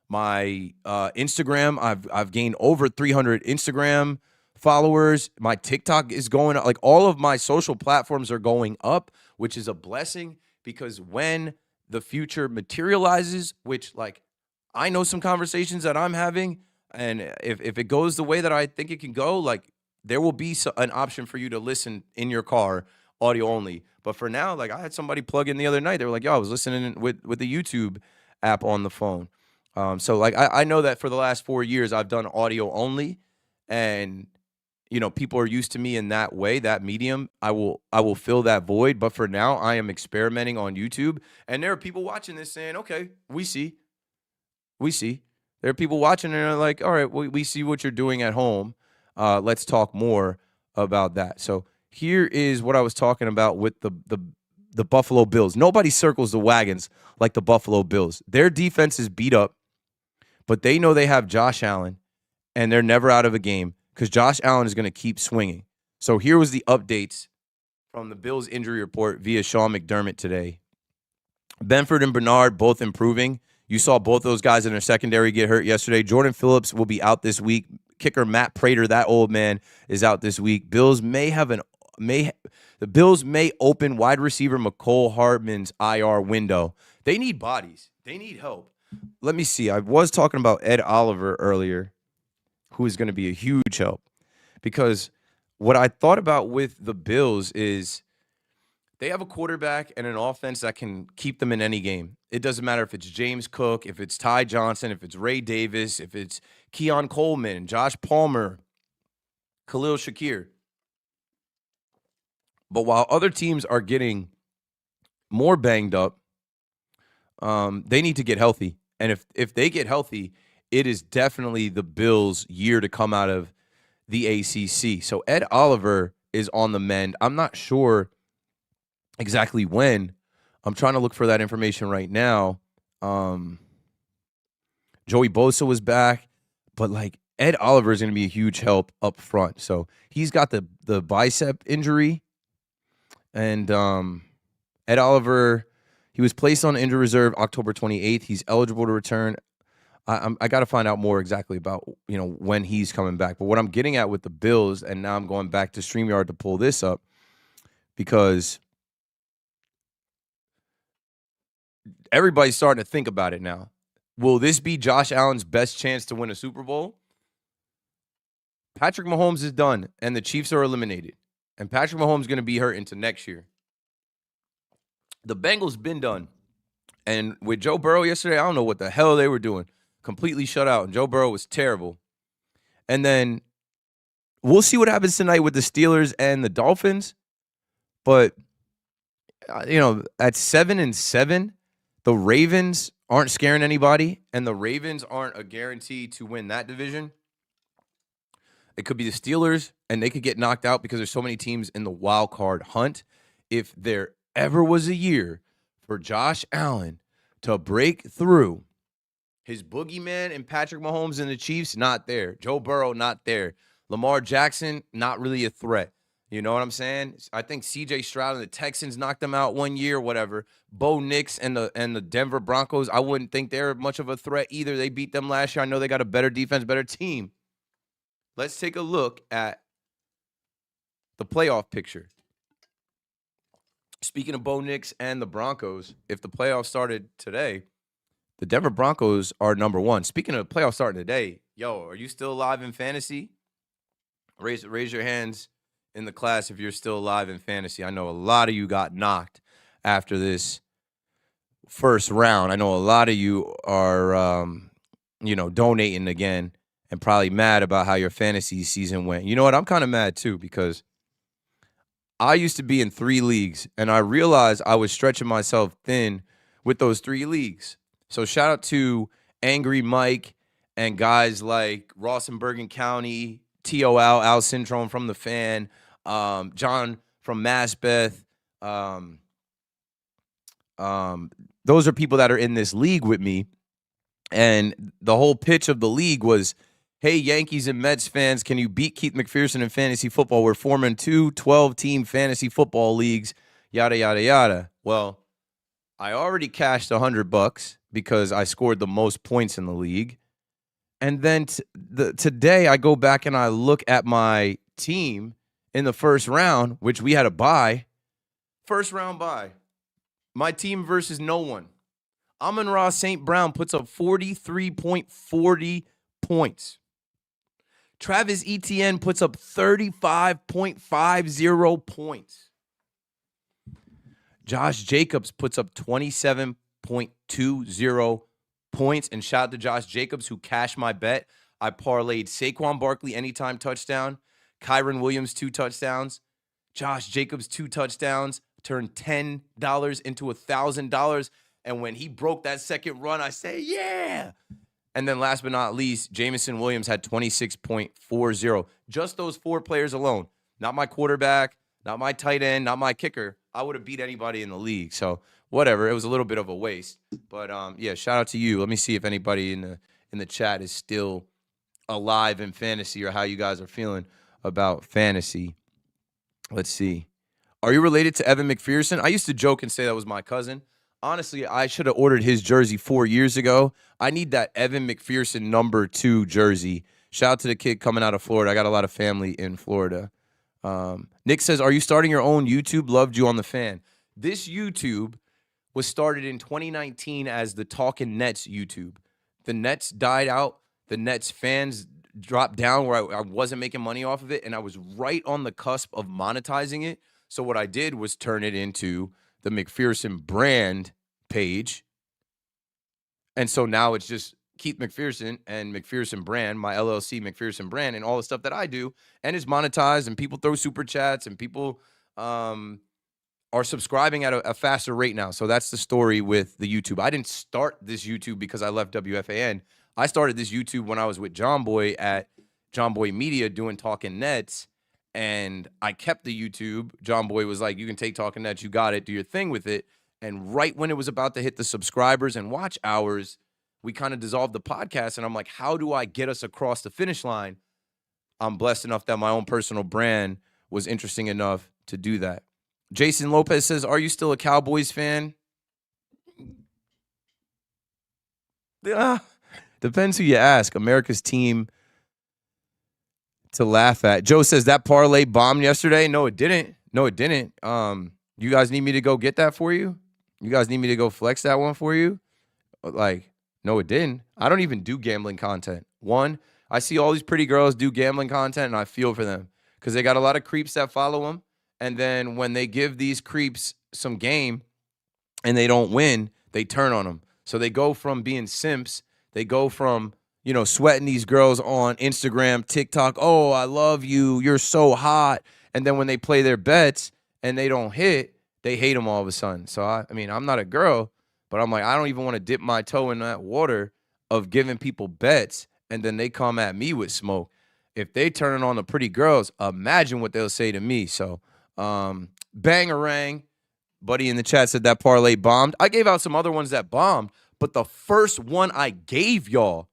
[SPEAKER 1] My Instagram, I've gained over 300 Instagram followers. My TikTok is going up. Like, all of my social platforms are going up, which is a blessing, because when the future materializes, which, like, I know some conversations that I'm having, and if it goes the way that I think it can go, like, there will be an option for you to listen in your car, audio only. But for now, like, I had somebody plug in the other night. They were like, yo, I was listening with the YouTube app on the phone. So, like, I know that for the last 4 years, I've done audio only, and, people are used to me in that way, that medium. I will fill that void. But for now, I am experimenting on YouTube, and there are people watching this saying, okay, we see. There are people watching and they're like, all right, we see what you're doing at home. Let's talk more about that. So here is what I was talking about with the Buffalo Bills. Nobody circles the wagons like the Buffalo Bills. Their defense is beat up, but they know they have Josh Allen, and they're never out of a game because Josh Allen is going to keep swinging. So here was the updates from the Bills injury report via Sean McDermott today. Benford and Bernard both improving. You saw both those guys in their secondary get hurt yesterday. Jordan Phillips will be out this week. Kicker Matt Prater, that old man, is out this week. The Bills may open wide receiver McCole Hardman's IR window. They need bodies. They need help. Let me see. I was talking about Ed Oliver earlier, who is going to be a huge help, because what I thought about with the Bills is they have a quarterback and an offense that can keep them in any game. It doesn't matter if it's James Cook, if it's Ty Johnson, if it's Ray Davis, if it's Keon Coleman, Josh Palmer, Khalil Shakir. But while other teams are getting more banged up, they need to get healthy. And if they get healthy, it is definitely the Bills' year to come out of the ACC. So Ed Oliver is on the mend. I'm not sure exactly when. I'm trying to look for that information right now. Joey Bosa was back, but like Ed Oliver is going to be a huge help up front. So he's got the bicep injury, and Ed Oliver, he was placed on injury reserve October 28th. He's eligible to return. I got to find out more exactly about when he's coming back. But what I'm getting at with the Bills, and now I'm going back to StreamYard to pull this up, because everybody's starting to think about it now. will this be Josh Allen's best chance to win a Super Bowl? Patrick Mahomes is done, and the Chiefs are eliminated. And Patrick Mahomes is going to be hurt into next year. The Bengals been done. And with Joe Burrow yesterday, I don't know what the hell they were doing. Completely shut out. And Joe Burrow was terrible. And then we'll see what happens tonight with the Steelers and the Dolphins. But, at 7-7, the Ravens aren't scaring anybody. And the Ravens aren't a guarantee to win that division. It could be the Steelers, and they could get knocked out because there's so many teams in the wild card hunt. If there ever was a year for Josh Allen to break through, his boogeyman and Patrick Mahomes and the Chiefs, not there. Joe Burrow, not there. Lamar Jackson, not really a threat. You know what I'm saying? I think C.J. Stroud and the Texans knocked them out one year, whatever. Bo Nix and the Denver Broncos, I wouldn't think they're much of a threat either. They beat them last year. I know they got a better defense, better team. Let's take a look at the playoff picture. Speaking of Bo Nix and the Broncos, if the playoffs started today, the Denver Broncos are number one. Speaking of playoffs starting today, are you still alive in fantasy? Raise your hands in the class if you're still alive in fantasy. I know a lot of you got knocked after this first round. I know a lot of you are, donating again. And probably mad about how your fantasy season went. You know what? I'm kind of mad too because I used to be in 3 leagues, and I realized I was stretching myself thin with those 3 leagues. So shout out to Angry Mike and guys like Ross and Bergen County, T.O. Al Syndrome from The Fan, John from Maspeth. Those are people that are in this league with me. And the whole pitch of the league was, hey, Yankees and Mets fans, can you beat Keith McPherson in fantasy football? We're forming 2 12-team fantasy football leagues, yada, yada, yada. Well, I already cashed $100 because I scored the most points in the league. And then today I go back and I look at my team in the first round, which we had a bye. First round bye. My team versus no one. Amon-Ra St. Brown puts up 43.40 points. Travis Etienne puts up 35.50 points. Josh Jacobs puts up 27.20 points. And shout out to Josh Jacobs, who cashed my bet. I parlayed Saquon Barkley anytime touchdown, Kyron Williams 2 touchdowns, Josh Jacobs 2 touchdowns, turned $10 into $1,000. And when he broke that second run, I say, yeah. And then last but not least, Jamison Williams had 26.40. Just those 4 players alone. Not my quarterback, not my tight end, not my kicker. I would have beat anybody in the league. So whatever. It was a little bit of a waste. But shout out to you. Let me see if anybody in the chat is still alive in fantasy or how you guys are feeling about fantasy. Let's see. Are you related to Evan McPherson? I used to joke and say that was my cousin. Honestly, I should have ordered his jersey 4 years ago. I need that Evan McPherson number 2 jersey. Shout out to the kid coming out of Florida. I got a lot of family in Florida. Nick says, are you starting your own YouTube? Loved you on The Fan. This YouTube was started in 2019 as the Talkin' Nets YouTube. The Nets died out. The Nets fans dropped down where I wasn't making money off of it, and I was right on the cusp of monetizing it. So what I did was turn it into the McPherson brand page. And so now it's just Keith McPherson and McPherson brand, my LLC McPherson brand, and all the stuff that I do, and it's monetized, and people throw super chats, and people are subscribing at a faster rate now. So that's the story with the YouTube. I didn't start this YouTube because I left WFAN. I started this YouTube when I was with John Boy at John Boy Media doing Talking Nets, and I kept the YouTube. John Boy was like, you can take Talking Nets, you got it, do your thing with it. And right when it was about to hit the subscribers and watch hours, we kind of dissolved the podcast. And I'm like, how do I get us across the finish line? I'm blessed enough that my own personal brand was interesting enough to do that. Jason Lopez says, are you still a Cowboys fan? Depends who you ask. America's team to laugh at. Joe says, that parlay bombed yesterday. No, it didn't. You guys need me to go get that for you? You guys need me to go flex that one for you? Like, No, it didn't. I don't even do gambling content. One, I see all these pretty girls do gambling content, and I feel for them because they got a lot of creeps that follow them. And then when they give these creeps some game and they don't win, they turn on them. So they go from being simps, they go from, sweating these girls on Instagram, TikTok. Oh, I love you. You're so hot. And then when they play their bets and they don't hit, they hate them all of a sudden. So, I mean, I'm not a girl, but I'm like, I don't even want to dip my toe in that water of giving people bets and then they come at me with smoke. If they turn on the pretty girls, imagine what they'll say to me. So, bang-a-rang. Buddy in the chat said that parlay bombed. I gave out some other ones that bombed, but the first one I gave y'all,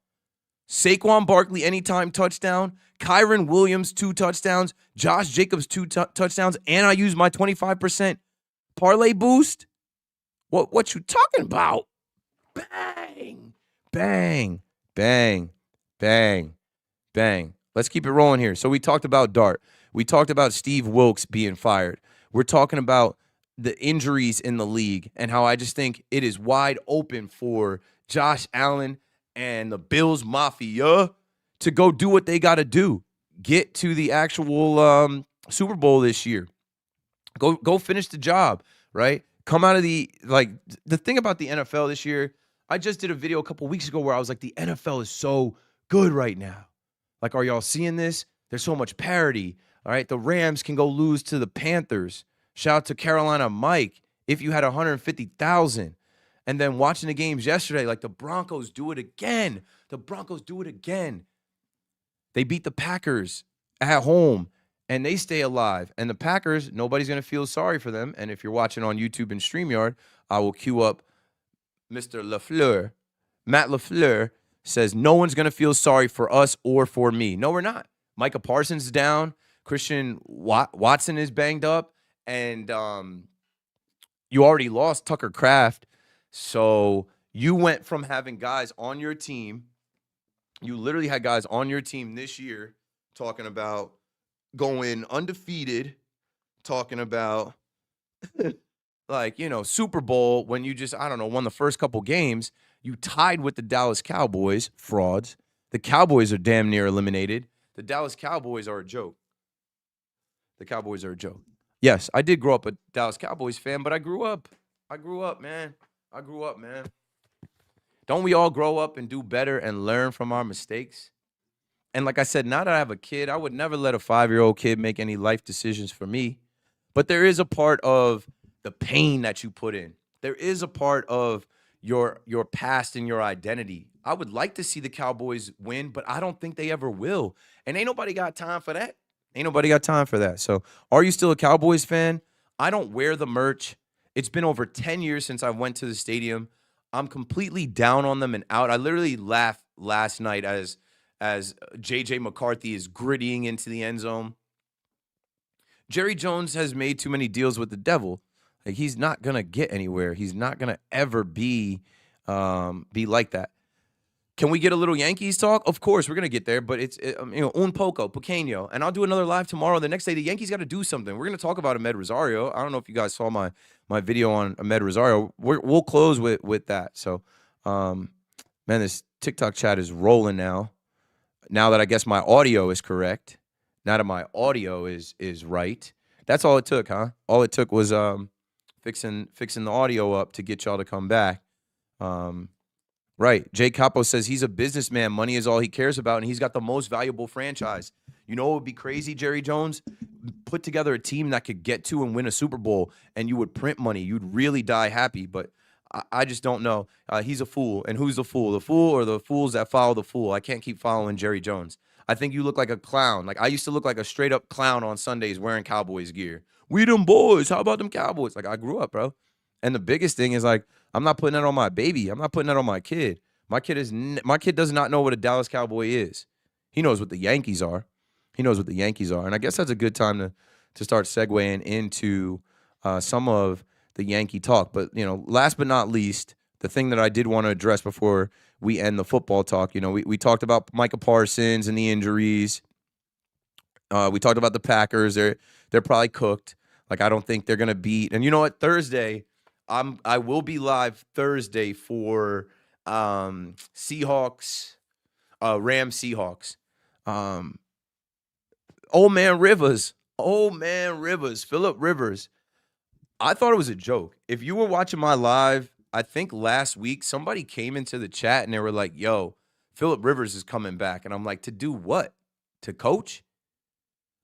[SPEAKER 1] Saquon Barkley anytime touchdown, Kyron Williams 2 touchdowns, Josh Jacobs 2 touchdowns, and I used my 25% parlay boost. What you talking about? Bang, bang, bang, bang, bang. Let's keep it rolling here. So we talked about Dart. We talked about Steve Wilkes being fired. We're talking about the injuries in the league and how I just think it is wide open for Josh Allen and the Bills Mafia to go do what they got to do. Get to the actual Super Bowl this year. Go finish the job, right? Come out of the thing about the NFL this year. I just did a video a couple weeks ago where I was like, the NFL is so good right now. Like, are y'all seeing this? There's so much parity. All right, the Rams can go lose to the Panthers. Shout out to Carolina Mike. If you had 150,000, and then watching the games yesterday, like the Broncos do it again. The Broncos do it again. They beat the Packers at home, and they stay alive. And the Packers, nobody's going to feel sorry for them. And if you're watching on YouTube and StreamYard, I will cue up Mr. LaFleur. Matt LaFleur says, no one's going to feel sorry for us or for me. No, we're not. Micah Parsons is down. Christian Watson is banged up. And you already lost Tucker Kraft. So you went from having guys on your team. You literally had guys on your team this year talking about going undefeated, talking about Super Bowl when you just, won the first couple games. You tied with the Dallas Cowboys, frauds. The Cowboys are damn near eliminated. The Dallas Cowboys are a joke. The Cowboys are a joke. Yes, I did grow up a Dallas Cowboys fan, but I grew up, man. Don't we all grow up and do better and learn from our mistakes? And like I said, now that I have a kid, I would never let a 5-year-old kid make any life decisions for me. But there is a part of the pain that you put in. There is a part of your past and your identity. I would like to see the Cowboys win, but I don't think they ever will. And ain't nobody got time for that. So are you still a Cowboys fan? I don't wear the merch. It's been over 10 years since I went to the stadium. I'm completely down on them and out. I literally laughed last night as J.J. McCarthy is grittying into the end zone. Jerry Jones has made too many deals with the devil. Like, he's not going to get anywhere. He's not going to ever be like that. Can we get a little Yankees talk? Of course, we're going to get there, but it's un poco, pequeño. And I'll do another live tomorrow. The next day, the Yankees got to do something. We're going to talk about Ahmed Rosario. I don't know if you guys saw my video on Ahmed Rosario. We'll close with that. So, man, this TikTok chat is rolling now. Now that I guess my audio is correct. Now that my audio is right. That's all it took, huh? All it took was fixing the audio up to get y'all to come back. Right. Jay Capo says he's a businessman. Money is all he cares about, and he's got the most valuable franchise. You know what would be crazy, Jerry Jones? Put together a team that could get to and win a Super Bowl, and you would print money. You'd really die happy, but I just don't know. He's a fool. And who's the fool? The fool or the fools that follow the fool? I can't keep following Jerry Jones. I think you look like a clown. Like, I used to look like a straight-up clown on Sundays wearing Cowboys gear. We them boys. How about them Cowboys? Like, I grew up, bro. And the biggest thing is, like, I'm not putting that on my baby. I'm not putting that on my kid. My kid does not know what a Dallas Cowboy is. He knows what the Yankees are. And I guess that's a good time to start segueing into some of the Yankee talk. But, last but not least, the thing that I did want to address before we end the football talk, we talked about Micah Parsons and the injuries. We talked about the Packers. They're probably cooked. Like, I don't think they're going to beat. And you know what? Thursday, I will be live Thursday for Seahawks, Rams Seahawks. Old man Rivers, Phillip Rivers. I thought it was a joke. If you were watching my live, I think last week, somebody came into the chat and they were like, yo, Phillip Rivers is coming back. And I'm like, to do what? To coach?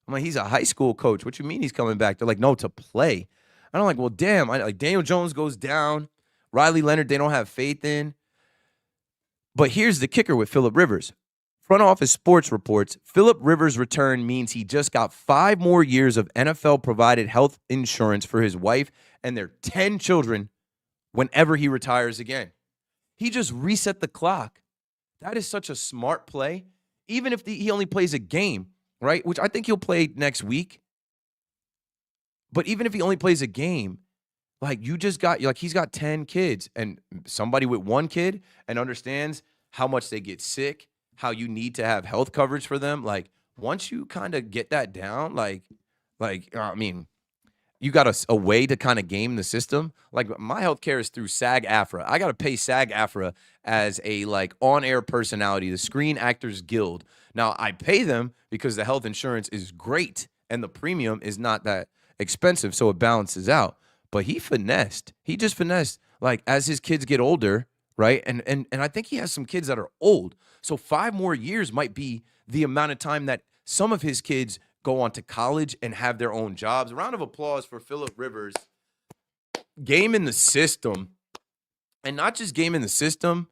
[SPEAKER 1] I'm like, he's a high school coach. What you mean he's coming back? They're like, no, to play. And I'm like, well, damn. Like Daniel Jones goes down. Riley Leonard, they don't have faith in. But here's the kicker with Phillip Rivers. Front Office Sports reports Phillip Rivers' return means he just got 5 more years of NFL-provided health insurance for his wife and their 10 children whenever he retires again. He just reset the clock. That is such a smart play. Even if he only plays a game, right, which I think he'll play next week. But even if he only plays a game, like he's got 10 kids, and somebody with one kid and understands how much they get sick, how you need to have health coverage for them. Like once you kind of get that down, I mean, you got a way to kind of game the system. Like my healthcare is through SAG-AFTRA. I got to pay SAG-AFTRA as a like on-air personality, the Screen Actors Guild. Now I pay them because the health insurance is great and the premium is not that expensive, so it balances out. But he just finessed, like, as his kids get older, right? And I think he has some kids that are old. So 5 more years might be the amount of time that some of his kids go on to college and have their own jobs. A round of applause for Phillip Rivers. Game in the system. And not just game in the system,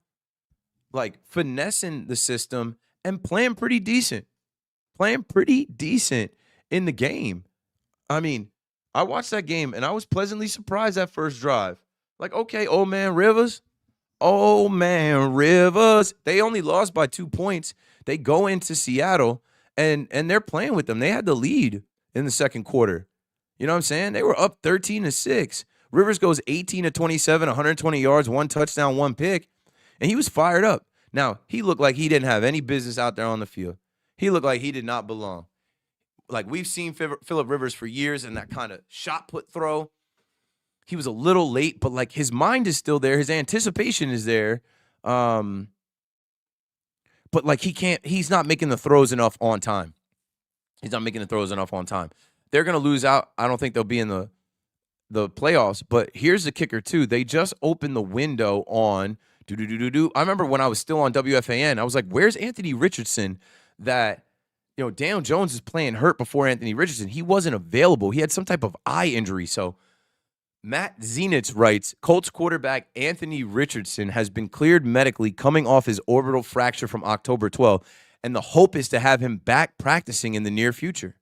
[SPEAKER 1] like finessing the system and playing pretty decent. Playing pretty decent in the game. I mean, I watched that game, and I was pleasantly surprised that first drive. Like, okay, old man Rivers. They only lost by 2 points. They go into Seattle, and they're playing with them. They had the lead in the second quarter. You know what I'm saying? They were up 13-6. Rivers goes 18-27, 120 yards, 1 touchdown, 1 pick, and he was fired up. Now, he looked like he didn't have any business out there on the field. He looked like he did not belong. Like, we've seen Phillip Rivers for years and that kind of shot put throw. He was a little late, but, like, his mind is still there. His anticipation is there. But, like, he's not making the throws enough on time. They're going to lose out. I don't think they'll be in the playoffs. But here's the kicker, too. They just opened the window on I remember when I was still on WFAN, I was like, where's Anthony Richardson that – Daniel Jones is playing hurt before Anthony Richardson. He wasn't available. He had some type of eye injury. So Matt Zenitz writes, Colts quarterback Anthony Richardson has been cleared medically coming off his orbital fracture from October 12th, and the hope is to have him back practicing in the near future.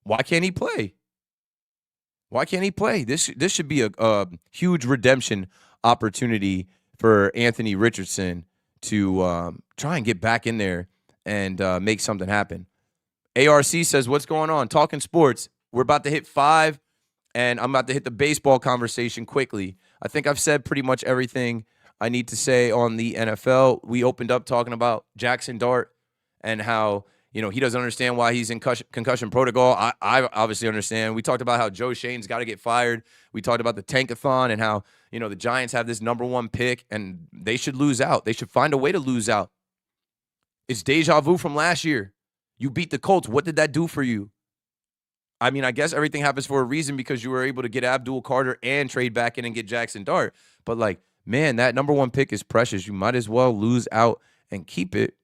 [SPEAKER 1] Why can't he play? This should be a huge redemption opportunity for Anthony Richardson to try and get back in there and make something happen. ARC says, what's going on? Talking sports. We're about to hit 5, and I'm about to hit the baseball conversation quickly. I think I've said pretty much everything I need to say on the NFL. We opened up talking about Jackson Dart and how, he doesn't understand why he's in concussion protocol. I obviously understand. We talked about how Joe Shane's got to get fired. We talked about the tankathon and how, the Giants have this number 1 pick, and they should lose out. They should find a way to lose out. It's deja vu from last year. You beat the Colts. What did that do for you? I mean, I guess everything happens for a reason because you were able to get Abdul Carter and trade back in and get Jackson Dart. But, like, man, that number 1 pick is precious. You might as well lose out and keep it.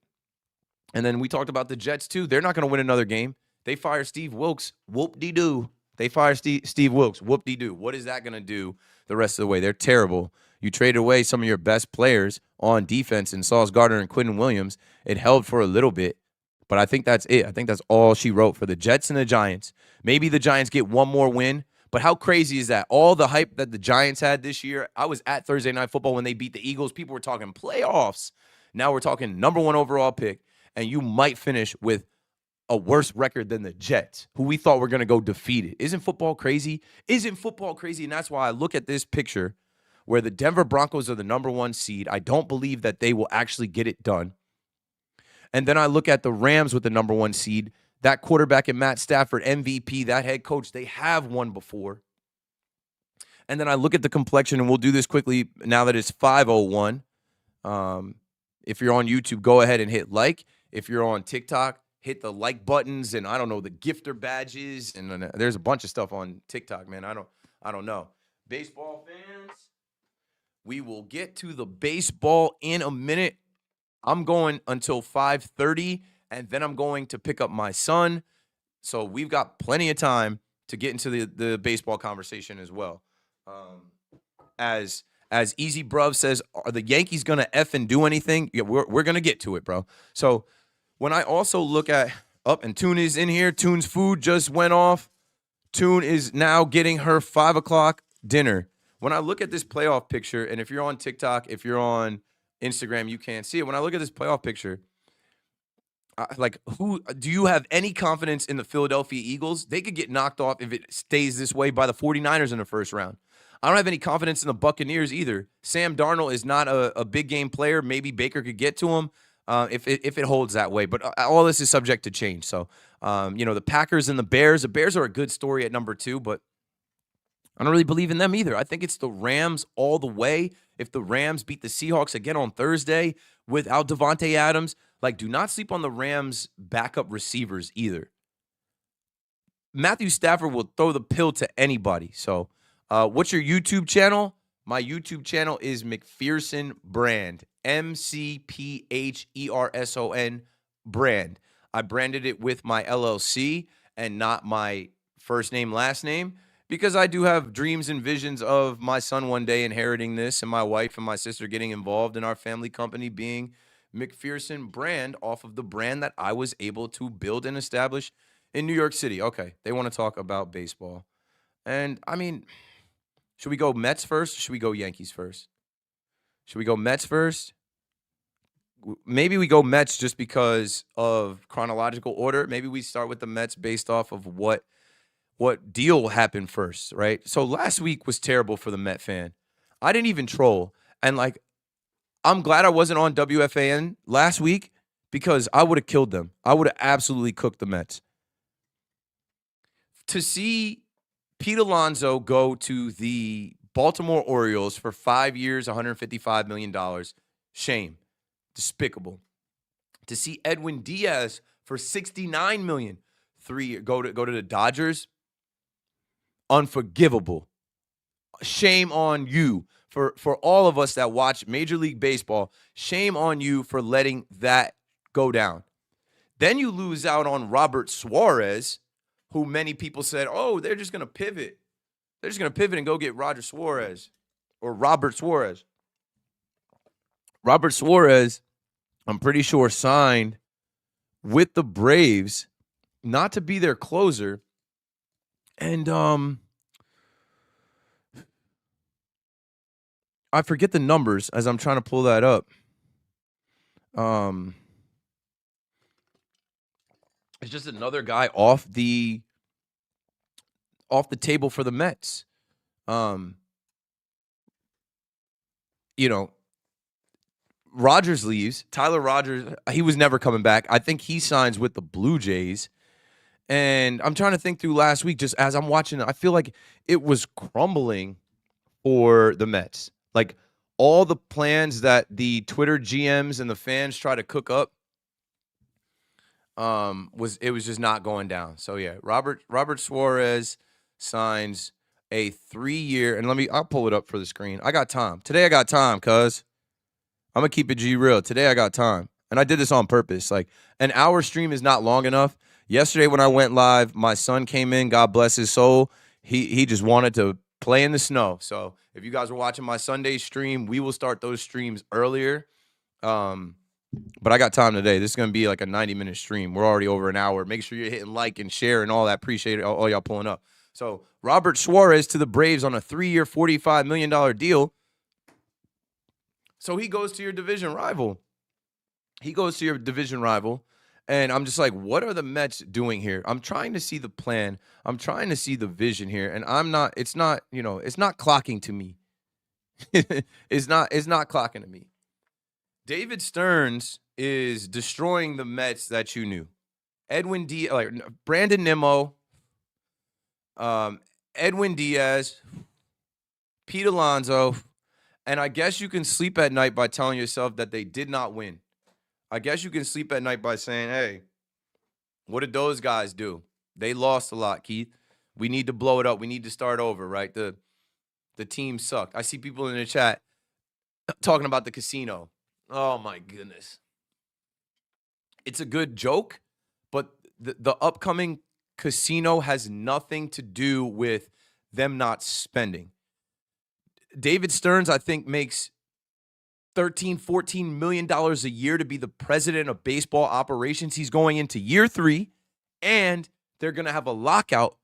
[SPEAKER 1] And then we talked about the Jets, too. They're not going to win another game. They fire Steve Wilkes. Whoop-de-doo. They fire Steve Wilkes. Whoop-de-doo. What is that going to do the rest of the way? They're terrible. You traded away some of your best players on defense in Sauce Gardner and Quentin Williams. It held for a little bit, but I think that's it. I think that's all she wrote for the Jets and the Giants. Maybe the Giants get one more win, but how crazy is that? All the hype that the Giants had this year. I was at Thursday Night Football when they beat the Eagles. People were talking playoffs. Now we're talking number 1 overall pick, and you might finish with a worse record than the Jets, who we thought were going to go defeated. Isn't football crazy? And that's why I look at this picture where the Denver Broncos are the number 1 seed. I don't believe that they will actually get it done. And then I look at the Rams with the number 1 seed. That quarterback and Matt Stafford, MVP, that head coach, they have won before. And then I look at the complexion, and we'll do this quickly now that it's 5:01. If you're on YouTube, go ahead and hit like. If you're on TikTok, hit the like buttons and I don't know, the gifter badges, and there's a bunch of stuff on TikTok, man. I don't know. Baseball fans, we will get to the baseball in a minute. I'm going until 5:30, and then I'm going to pick up my son. So we've got plenty of time to get into the baseball conversation as well. As Easy Bruv says, are the Yankees gonna effing do anything? Yeah, we're gonna get to it, bro. So when I also look at and Tune is in here. Tune's food just went off. Tune is now getting her 5 o'clock dinner. When I look at this playoff picture, and if you're on TikTok, if you're on Instagram, you can't see it. When I look at this playoff picture, who do you have any confidence in the Philadelphia Eagles? They could get knocked off if it stays this way by the 49ers in the first round. I don't have any confidence in the Buccaneers either. Sam Darnold is not a big game player. Maybe Baker could get to him if it holds that way. But all this is subject to change. So, the Packers and the Bears. The Bears are a good story at number 2, but I don't really believe in them either. I think it's the Rams all the way. If the Rams beat the Seahawks again on Thursday without Devontae Adams, do not sleep on the Rams' backup receivers either. Matthew Stafford will throw the pill to anybody. So, what's your YouTube channel? My YouTube channel is McPherson Brand. McPherson Brand. I branded it with my LLC and not my first name, last name, because I do have dreams and visions of my son one day inheriting this and my wife and my sister getting involved in our family company being McPherson Brand off of the brand that I was able to build and establish in New York City. Okay, they want to talk about baseball. And, should we go Mets first or should we go Yankees first? Should we go Mets first? Maybe we go Mets just because of chronological order. Maybe we start with the Mets based off of what deal happened first, right? So last week was terrible for the Met fan. I didn't even troll. And, I'm glad I wasn't on WFAN last week because I would have killed them. I would have absolutely cooked the Mets. To see Pete Alonso go to the Baltimore Orioles for 5 years, $155 million, shame. Despicable. To see Edwin Diaz for $69 million, 3 years, go to the Dodgers, unforgivable. Shame on you. For all of us that watch Major League Baseball, shame on you for letting that go down. Then you lose out on Robert Suarez, who many people said, oh, they're just going to pivot. They're just going to pivot and go get Roger Suarez or Robert Suarez. Robert Suarez, I'm pretty sure, signed with the Braves not to be their closer. And I forget the numbers as I'm trying to pull that up. It's just another guy off the table for the Mets. Rogers leaves. Tyler Rogers, he was never coming back. I think he signs with the Blue Jays. And I'm trying to think through last week, just as I'm watching it, I feel like it was crumbling for the Mets. All the plans that the Twitter GMs and the fans try to cook up, was just not going down. So yeah, Robert Suarez signs a 3-year, and I'll pull it up for the screen. I got time. Today I got time, cuz. I'm gonna keep it G real. Today I got time. And I did this on purpose. An hour stream is not long enough. Yesterday when I went live, my son came in, God bless his soul. He just wanted to play in the snow. So if you guys were watching my Sunday stream, we will start those streams earlier. But I got time today. This is going to be like a 90-minute stream. We're already over an hour. Make sure you're hitting like and share and all that. Appreciate it, all y'all pulling up. So Robert Suarez to the Braves on a 3-year, $45 million deal. So he goes to your division rival. And I'm just like, what are the Mets doing here? I'm trying to see the plan. I'm trying to see the vision here. And it's not clocking to me. It's not clocking to me. David Stearns is destroying the Mets that you knew. Brandon Nimmo, Edwin Diaz, Pete Alonso, and I guess you can sleep at night by telling yourself that they did not win. I guess you can sleep at night by saying, hey, what did those guys do? They lost a lot, Keith. We need to blow it up. We need to start over, right? The team sucked. I see people in the chat talking about the casino. Oh, my goodness. It's a good joke, but the upcoming casino has nothing to do with them not spending. David Stearns, I think, makes $13-14 million a year to be the president of baseball operations. He's going into year 3, and they're going to have a lockout,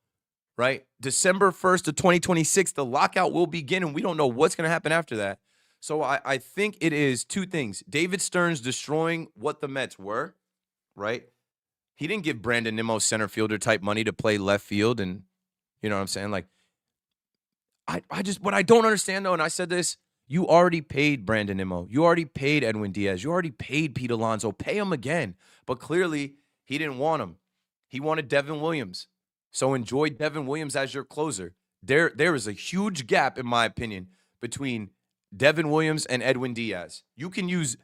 [SPEAKER 1] right? December 1st of 2026, the lockout will begin, and we don't know what's going to happen after that. So I think it is two things. David Stearns destroying what the Mets were, right? He didn't give Brandon Nimmo center fielder type money to play left field, and you know what I'm saying? Like, I just, what I don't understand though, and I said this, you already paid Brandon Nimmo. You already paid Edwin Diaz. You already paid Pete Alonso. Pay him again. But clearly, he didn't want him. He wanted Devin Williams. So enjoy Devin Williams as your closer. There is a huge gap, in my opinion, between Devin Williams and Edwin Diaz. You can use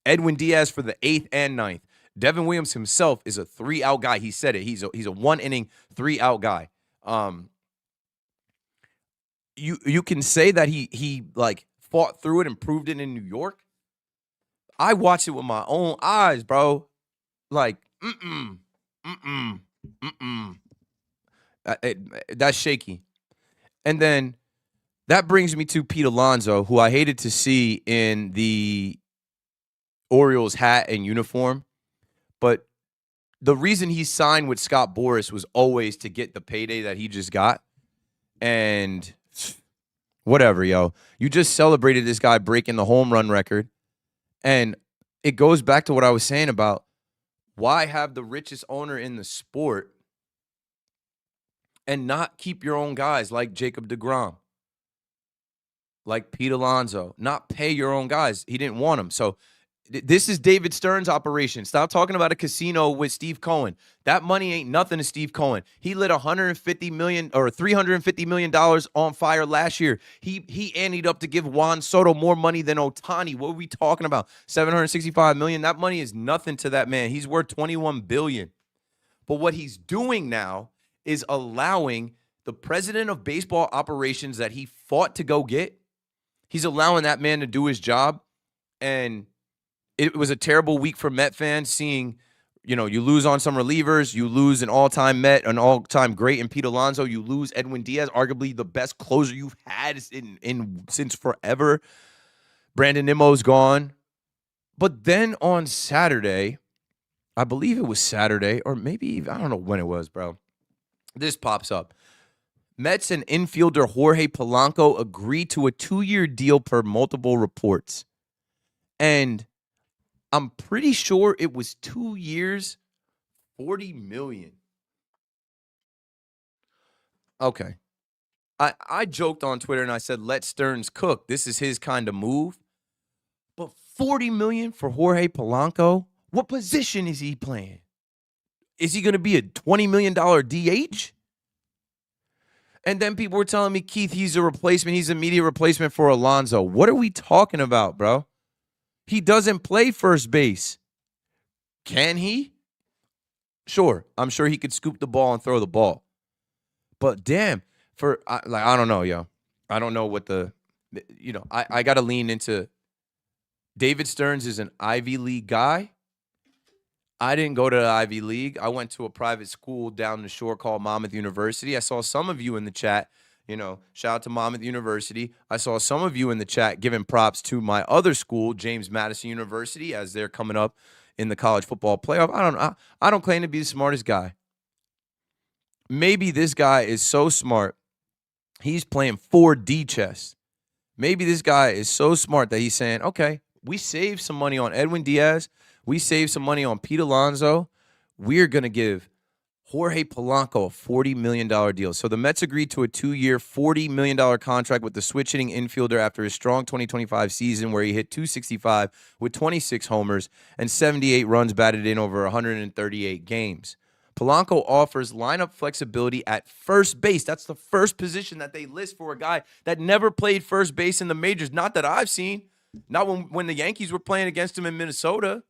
[SPEAKER 1] Edwin Diaz for the 8th and 9th. Devin Williams himself is a 3-out guy. He said it. He's a 1-inning, 3-out guy. You can say that he like fought through it and proved it in New York. I watched it with my own eyes, bro. Like, that's shaky. And then that brings me to Pete Alonso, who I hated to see in the Orioles hat and uniform. But the reason he signed with Scott Boras was always to get the payday that he just got. And whatever, yo. You just celebrated this guy breaking the home run record. And it goes back to what I was saying about why have the richest owner in the sport and not keep your own guys like Jacob deGrom, like Pete Alonso, not pay your own guys. He didn't want them. So this is David Stearns' operation. Stop talking about a casino with Steve Cohen. That money ain't nothing to Steve Cohen. He lit $150 million or $350 million on fire last year. He anteed up to give Juan Soto more money than Ohtani. What are we talking about? $765 million. That money is nothing to that man. He's worth $21 billion. But what he's doing now is allowing the president of baseball operations that he fought to go get, he's allowing that man to do his job. And it was a terrible week for Met fans seeing, you know, you lose on some relievers, you lose an all-time Met, an all-time great in Pete Alonso, you lose Edwin Diaz, arguably the best closer you've had in since forever. Brandon Nimmo's gone. But then on Saturday, I believe it was Saturday, or maybe, I don't know when it was, bro. This pops up. Mets and infielder Jorge Polanco agreed to a 2-year deal per multiple reports. And I'm pretty sure it was 2 years, $40 million. Okay. I joked on Twitter and I said, let Stearns cook. This is his kind of move. But $40 million for Jorge Polanco? What position is he playing? Is he going to be a $20 million DH? And then people were telling me, Keith, he's a replacement. He's an immediate replacement for Alonso. What are we talking about, bro? He doesn't play first base. Can he? Sure. I'm sure he could scoop the ball and throw the ball. But damn, I don't know, yo. I don't know what I got to lean into. David Stearns is an Ivy League guy. I didn't go to the Ivy League. I went to a private school down the shore called Monmouth University. I saw some of you in the chat, shout out to Monmouth University. I saw some of you in the chat giving props to my other school, James Madison University, as they're coming up in the college football playoff. I don't claim to be the smartest guy. Maybe this guy is so smart, he's playing 4D chess. Maybe this guy is so smart that he's saying, okay, we saved some money on Edwin Diaz. We saved some money on Pete Alonso. We're going to give Jorge Polanco a $40 million deal. So the Mets agreed to a 2-year, $40 million contract with the switch-hitting infielder after his strong 2025 season where he hit .265 with 26 homers and 78 runs batted in over 138 games. Polanco offers lineup flexibility at first base. That's the first position that they list for a guy that never played first base in the majors. Not that I've seen. Not when the Yankees were playing against him in Minnesota.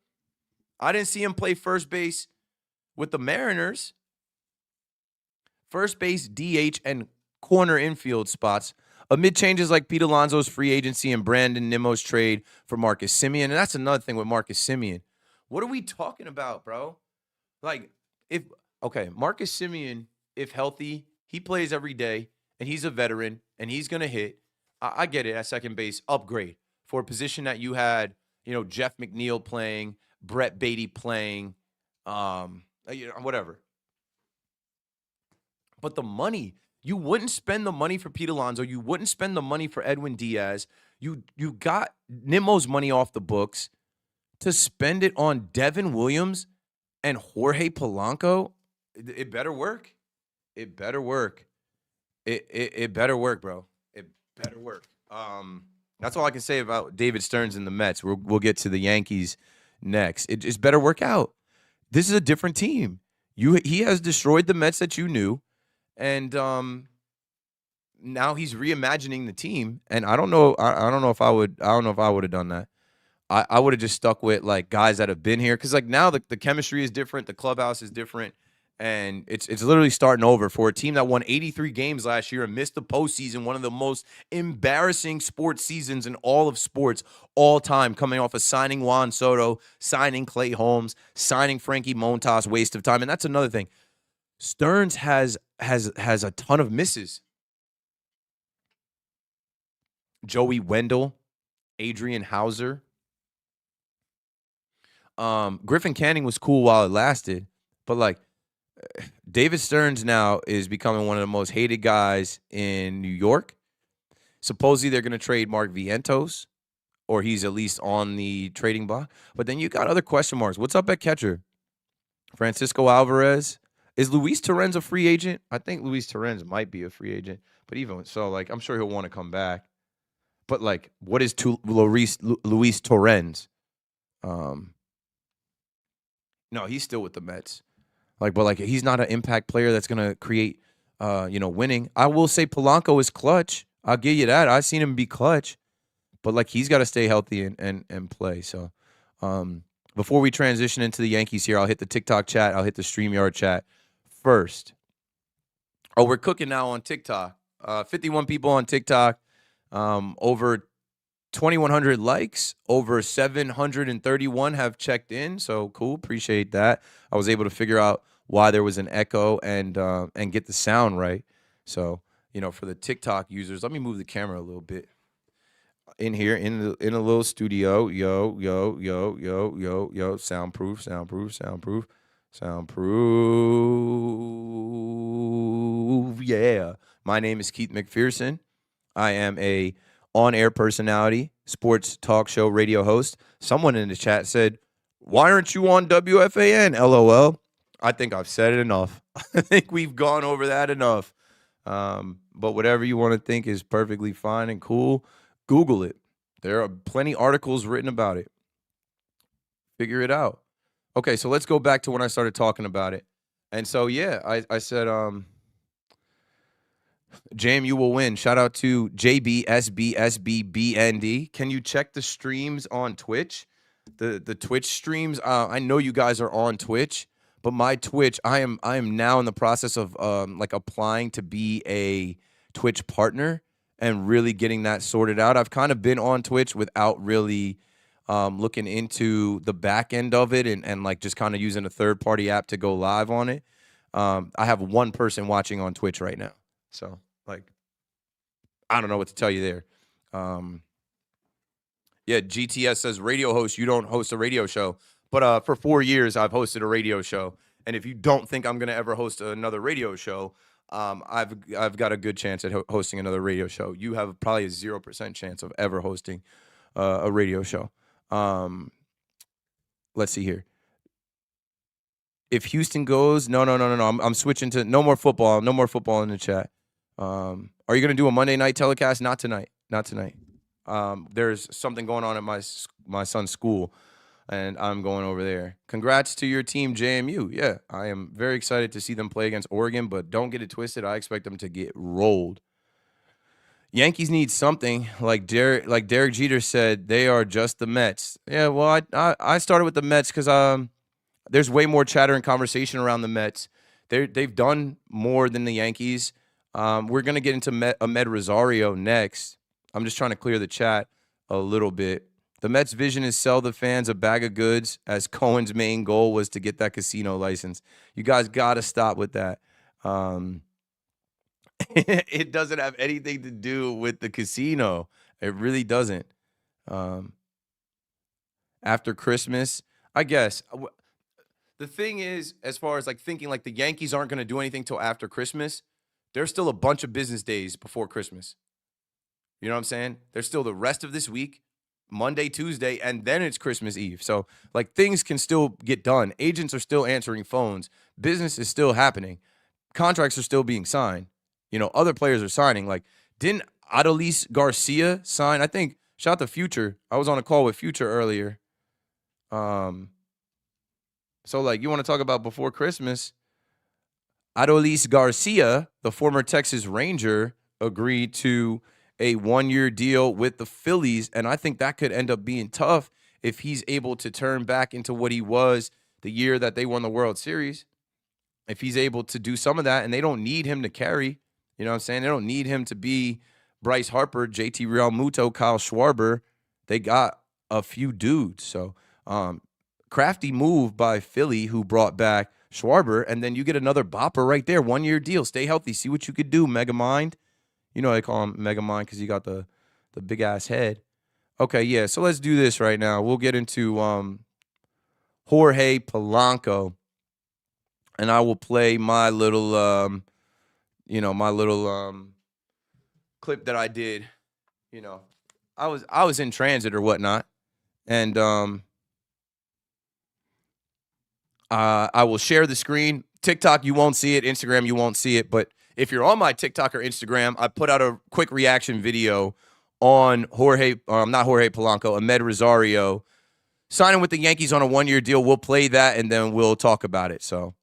[SPEAKER 1] I didn't see him play first base with the Mariners. First base, DH, and corner infield spots amid changes like Pete Alonso's free agency and Brandon Nimmo's trade for Marcus Semien. And that's another thing with Marcus Semien. What are we talking about, bro? Like, Marcus Semien, if healthy, he plays every day, and he's a veteran, and he's going to hit. I get it at second base, upgrade for a position that you had, Jeff McNeil playing, Brett Beatty playing, whatever. But the money, you wouldn't spend the money for Pete Alonso. You wouldn't spend the money for Edwin Diaz. You got Nimmo's money off the books to spend it on Devin Williams and Jorge Polanco. It better work. It better work. It better work, bro. It better work. That's all I can say about David Stearns and the Mets. We'll get to the Yankees next. It just better work out. This is a different team. He has destroyed the Mets that you knew, and now he's reimagining the team. And I don't know if I would have done that. I would have just stuck with like guys that have been here, because like now the chemistry is different, the clubhouse is different, and it's literally starting over for a team that won 83 games last year and missed the postseason, one of the most embarrassing sports seasons in all of sports all time, coming off of signing Juan Soto, signing Clay Holmes, signing Frankie Montas, waste of time. And that's another thing. Stearns has a ton of misses. Joey Wendell, Adrian Hauser. Griffin Canning was cool while it lasted, but like David Stearns now is becoming one of the most hated guys in New York. Supposedly they're going to trade Mark Vientos, or he's at least on the trading block. But then you got other question marks. What's up at catcher? Francisco Alvarez. Is Luis Torrens a free agent? I think Luis Torrens might be a free agent, but even so, like I'm sure he'll want to come back. But like, what is Luis Torrens? No, he's still with the Mets. But he's not an impact player that's gonna create, winning. I will say Polanco is clutch. I'll give you that. I've seen him be clutch, but like he's got to stay healthy and play. So, before we transition into the Yankees here, I'll hit the TikTok chat. I'll hit the StreamYard chat first. Oh, we're cooking now on TikTok. 51 people on TikTok. Over 2,100 likes, over 731 have checked in. So cool, appreciate that. I was able to figure out why there was an echo and get the sound right. So for the TikTok users, let me move the camera a little bit in here in a little studio. Yo, soundproof. Yeah, my name is Keith McPherson. I am a on-air personality, sports talk show radio host. Someone in the chat said, "Why aren't you on WFAN?" LOL. I think I've said it enough. I think we've gone over that enough. But whatever you want to think is perfectly fine and cool. Google it. There are plenty articles written about it. Figure it out. Okay, so let's go back to when I started talking about it. And so, yeah, I said, JMU will win. Shout out to JBSBSBBND. Can you check the streams on Twitch? The Twitch streams. I know you guys are on Twitch, but my Twitch, I am now in the process of applying to be a Twitch partner and really getting that sorted out. I've kind of been on Twitch without really looking into the back end of it and like just kind of using a third-party app to go live on it. I have one person watching on Twitch right now. So, I don't know what to tell you there. Yeah, GTS says, radio host, you don't host a radio show. But for 4 years, I've hosted a radio show. And if you don't think I'm going to ever host another radio show, I've got a good chance at hosting another radio show. You have probably a 0% chance of ever hosting a radio show. Let's see here. If Houston goes, no. I'm switching to no more football. No more football in the chat. Are you going to do a Monday night telecast? Not tonight. There's something going on at my son's school, and I'm going over there. Congrats to your team, JMU. Yeah, I am very excited to see them play against Oregon, but don't get it twisted. I expect them to get rolled. Yankees need something, like Derek Jeter said. They are just the Mets. Yeah, well, I started with the Mets because there's way more chatter and conversation around the Mets. They've done more than the Yankees. We're gonna get into Ahmed Rosario next. I'm just trying to clear the chat a little bit. The Mets' vision is sell the fans a bag of goods, as Cohen's main goal was to get that casino license. You guys got to stop with that. It doesn't have anything to do with the casino. It really doesn't. After Christmas, I guess. The thing is, as far as like thinking like the Yankees aren't going to do anything till after Christmas, there's still a bunch of business days before Christmas. You know what I'm saying? There's still the rest of this week, Monday, Tuesday, and then it's Christmas Eve. So like things can still get done. Agents are still answering phones. Business is still happening. Contracts are still being signed. You know, other players are signing. Like, didn't Adolis Garcia sign? I think, shout out to Future. I was on a call with Future earlier. So, like, you want to talk about before Christmas? Adolis Garcia, the former Texas Ranger, agreed to a one-year deal with the Phillies, and I think that could end up being tough if he's able to turn back into what he was the year that they won the World Series. If he's able to do some of that, and they don't need him to carry. You know what I'm saying? They don't need him to be Bryce Harper, JT Realmuto, Kyle Schwarber. They got a few dudes. So, crafty move by Philly, who brought back Schwarber, and then you get another bopper right there. One-year deal. Stay healthy. See what you could do, Megamind. You know they call him Megamind because he got the big-ass head. Okay, yeah, so let's do this right now. We'll get into Jorge Polanco, and I will play my little clip that I did. You know, I was in transit or whatnot, and I will share the screen. TikTok, you won't see it. Instagram, you won't see it. But if you're on my TikTok or Instagram, I put out a quick reaction video on not Jorge Polanco, Ahmed Rosario signing with the Yankees on a one-year deal. We'll play that, and then we'll talk about it. So,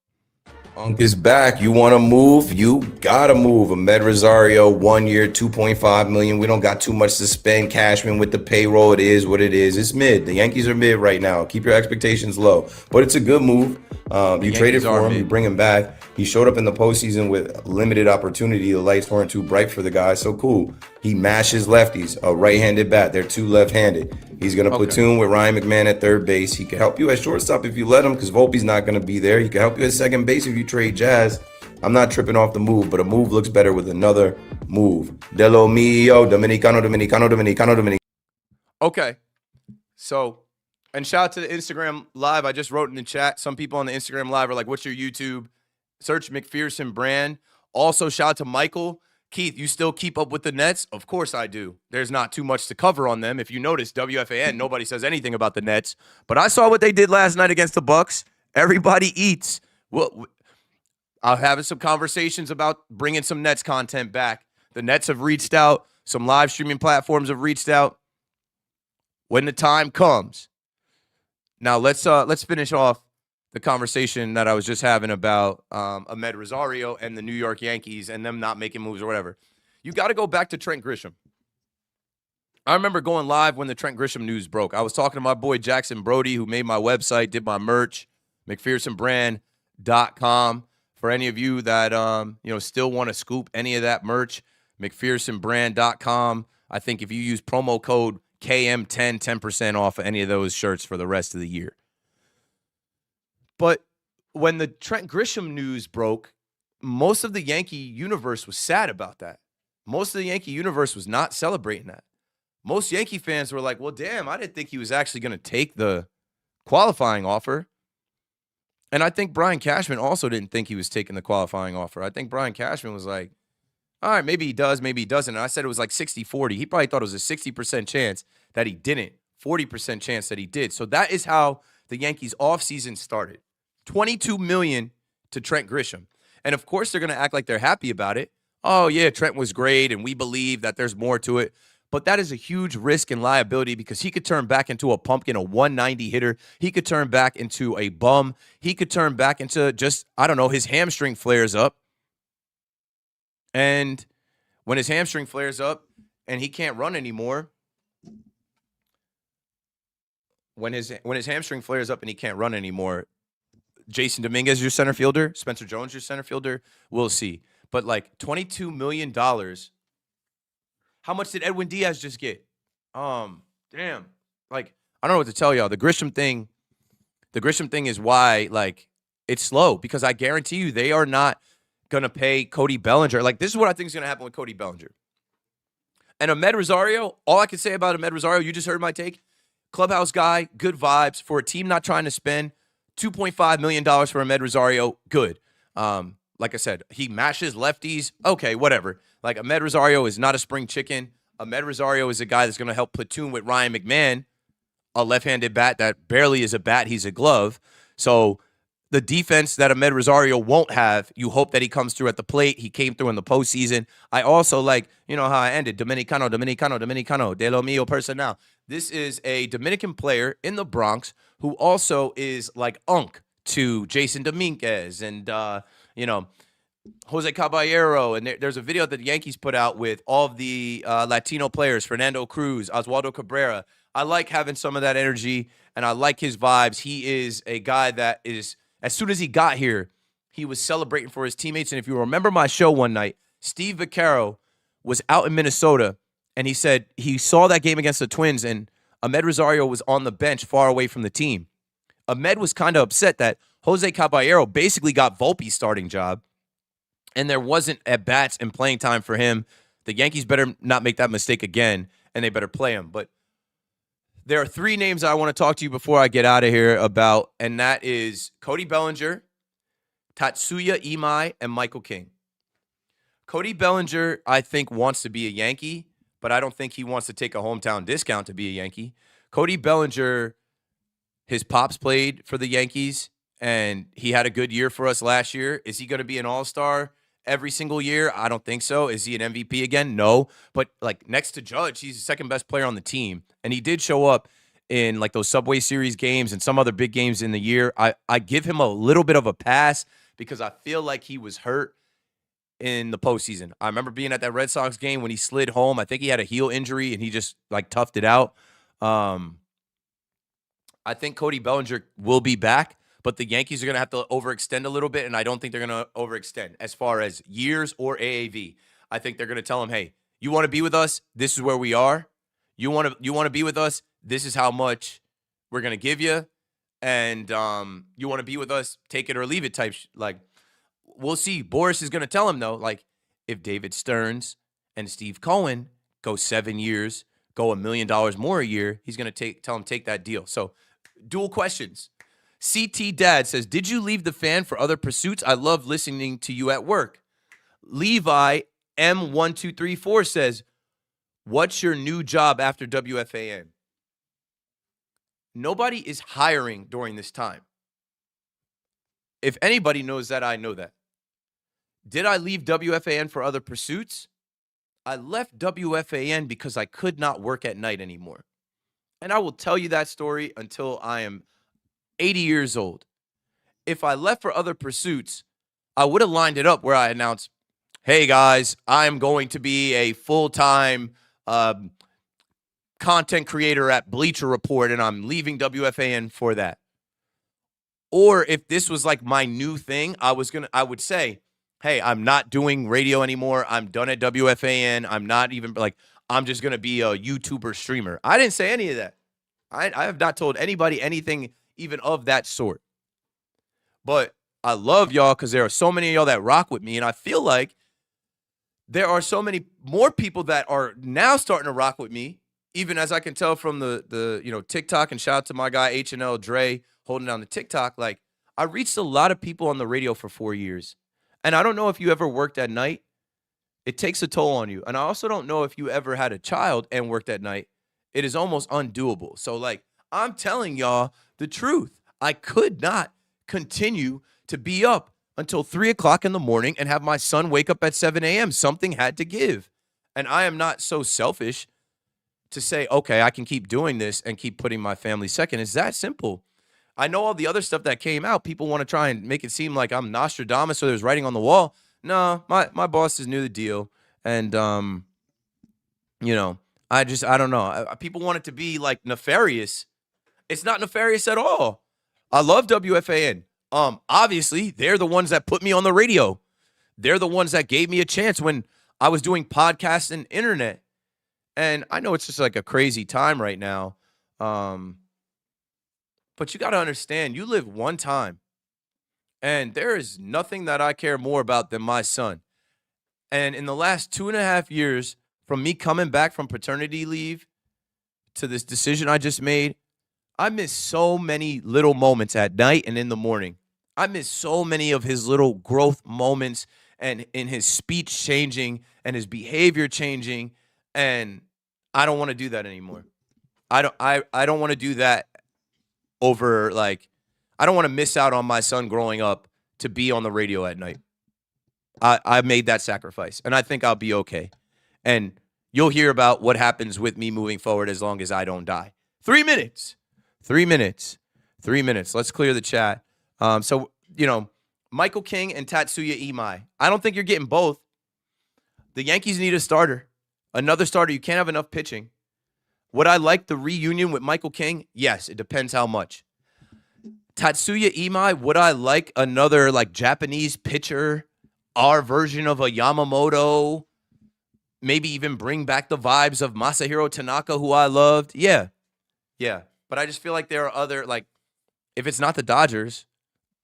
[SPEAKER 1] Unk is back. You want to move? You gotta move. Ahmed Rosario, 1 year, $2.5 million. We don't got too much to spend. Cashman with the payroll. It is what it is. It's mid. The Yankees are mid right now. Keep your expectations low, but it's a good move. You traded for him. You bring him back. He showed up in the postseason with limited opportunity. The lights weren't too bright for the guy, so cool. He mashes lefties. A right-handed bat. They're two left-handed. He's going to platoon with Ryan McMahon at third base. He can help you at shortstop if you let him, because Volpe's not going to be there. He can help you at second base if you trade Jazz. I'm not tripping off the move, but a move looks better with another move. De lo mio, Dominicano. Okay. So, and shout out to the Instagram Live. I just wrote in the chat. Some people on the Instagram Live are like, what's your YouTube? Search McPherson Brand. Also, shout out to Michael. Keith, you still keep up with the Nets? Of course I do. There's not too much to cover on them. If you notice, WFAN, nobody says anything about the Nets. But I saw what they did last night against the Bucks. Everybody eats. Well, I'll have some conversations about bringing some Nets content back. The Nets have reached out. Some live streaming platforms have reached out. When the time comes. Now, let's finish off the conversation that I was just having about Ahmed Rosario and the New York Yankees and them not making moves or whatever. You got to go back to Trent Grisham. I remember going live when the Trent Grisham news broke. I was talking to my boy Jackson Brody, who made my website, did my merch, McPhersonBrand.com. For any of you that still want to scoop any of that merch, McPhersonBrand.com. I think if you use promo code KM10, 10% off of any of those shirts for the rest of the year. But when the Trent Grisham news broke, most of the Yankee universe was sad about that. Most of the Yankee universe was not celebrating that. Most Yankee fans were like, well, damn, I didn't think he was actually going to take the qualifying offer. And I think Brian Cashman also didn't think he was taking the qualifying offer. I think Brian Cashman was like, all right, maybe he does, maybe he doesn't. And I said it was like 60-40. He probably thought it was a 60% chance that he didn't, 40% chance that he did. So that is how the Yankees offseason started. $22 million to Trent Grisham. And, of course, they're going to act like they're happy about it. Oh, yeah, Trent was great, and we believe that there's more to it. But that is a huge risk and liability because he could turn back into a pumpkin, a 190 hitter. He could turn back into a bum. He could turn back into just, I don't know, his hamstring flares up. And when his hamstring flares up and he can't run anymore, when his hamstring flares up and he can't run anymore, Jason Dominguez, your center fielder, Spencer Jones, your center fielder, we'll see. But like $22 million. How much did Edwin Diaz just get? Damn. Like, I don't know what to tell y'all. The Grisham thing is why, like, it's slow because I guarantee you they are not going to pay Cody Bellinger. Like, this is what I think is going to happen with Cody Bellinger. And Ahmed Rosario, all I can say about Ahmed Rosario, you just heard my take. Clubhouse guy, good vibes for a team not trying to spend $2.5 million for Ahmed Rosario, good. Like I said, he mashes lefties. Okay, whatever. Like, Ahmed Rosario is not a spring chicken. Ahmed Rosario is a guy that's going to help platoon with Ryan McMahon, a left-handed bat that barely is a bat. He's a glove. So the defense that Ahmed Rosario won't have, you hope that he comes through at the plate. He came through in the postseason. I also like, you know how I ended, Dominicano, de lo mío personal. This is a Dominican player in the Bronx who also is like Unk to Jason Dominguez and, Jose Caballero. And there's a video that the Yankees put out with all of the Latino players, Fernando Cruz, Oswaldo Cabrera. I like having some of that energy, and I like his vibes. He is a guy that is, as soon as he got here, he was celebrating for his teammates. And if you remember my show one night, Steve Vaccaro was out in Minnesota, and he said he saw that game against the Twins, and Ahmed Rosario was on the bench far away from the team. Ahmed was kind of upset that Jose Caballero basically got Volpe's starting job, and there wasn't at-bats and playing time for him. The Yankees better not make that mistake again, and they better play him. But there are three names I want to talk to you before I get out of here about, and that is Cody Bellinger, Tatsuya Imai, and Michael King. Cody Bellinger, I think, wants to be a Yankee, but I don't think he wants to take a hometown discount to be a Yankee. Cody Bellinger, his pops played for the Yankees, and he had a good year for us last year. Is he going to be an all-star every single year? I don't think so. Is he an MVP again? No. But, like, next to Judge, he's the second-best player on the team. And he did show up in, like, those Subway Series games and some other big games in the year. I give him a little bit of a pass because I feel like he was hurt in the postseason. I remember being at that Red Sox game when he slid home. I think he had a heel injury, and he just, like, toughed it out. I think Cody Bellinger will be back, but the Yankees are going to have to overextend a little bit, and I don't think they're going to overextend as far as years or AAV. I think they're going to tell him, hey, you want to be with us? This is where we are. You want to be with us? This is how much we're going to give you. And you want to be with us? Take it or leave it type. Like, we'll see. Boris is going to tell him, though, like, if David Stearns and Steve Cohen go 7 years, go $1 million more a year, he's going to tell him take that deal. So, dual questions. CT Dad says, did you leave the fan for other pursuits? I love listening to you at work. Levi M1234 says, what's your new job after WFAN? Nobody is hiring during this time. If anybody knows that, I know that. Did I leave WFAN for other pursuits? I left WFAN because I could not work at night anymore. And I will tell you that story until I am 80 years old. If I left for other pursuits, I would have lined it up where I announced, hey guys, I'm going to be a full-time content creator at Bleacher Report, and I'm leaving WFAN for that. Or if this was like my new thing, I would say, hey, I'm not doing radio anymore. I'm done at WFAN. I'm not even like, I'm just going to be a YouTuber streamer. I didn't say any of that. I have not told anybody anything even of that sort. But I love y'all because there are so many of y'all that rock with me, and I feel like there are so many more people that are now starting to rock with me, even as I can tell from the TikTok, and shout out to my guy H&L Dre holding down the TikTok. Like, I reached a lot of people on the radio for 4 years. And I don't know if you ever worked at night. It takes a toll on you. And I also don't know if you ever had a child and worked at night. It is almost undoable. So, like, I'm telling y'all the truth. I could not continue to be up until 3 o'clock in the morning and have my son wake up at 7 a.m. Something had to give. And I am not so selfish. to say, okay, I can keep doing this and keep putting my family second. It's that simple. I know all the other stuff that came out. People want to try and make it seem like I'm Nostradamus or there's writing on the wall. No, my bosses knew the deal. And, you know, I don't know. People want it to be like nefarious. It's not nefarious at all. I love WFAN. Obviously, they're the ones that put me on the radio. They're the ones that gave me a chance when I was doing podcasts and internet. And I know it's just like a crazy time right now. But you got to understand, you live one time. And there is nothing that I care more about than my son. And in the last 2.5 years, from me coming back from paternity leave to this decision I just made, I miss so many little moments at night and in the morning. I miss so many of his little growth moments and in his speech changing and his behavior changing. And I don't want to do that anymore. I don't want to do that over, like, I don't want to miss out on my son growing up to be on the radio at night. I made that sacrifice, and I think I'll be okay. And you'll hear about what happens with me moving forward as long as I don't die. 3 minutes. 3 minutes. 3 minutes. Let's clear the chat. So, you know, Michael King and Tatsuya Imai. I don't think you're getting both. The Yankees need a starter. Another starter. You can't have enough pitching. Would I like the reunion with Michael King? Yes, it depends how much. Tatsuya Imai, would I like another like Japanese pitcher, our version of a Yamamoto, maybe even bring back the vibes of Masahiro Tanaka, who I loved? Yeah. But I just feel like there are other, like, if it's not the Dodgers,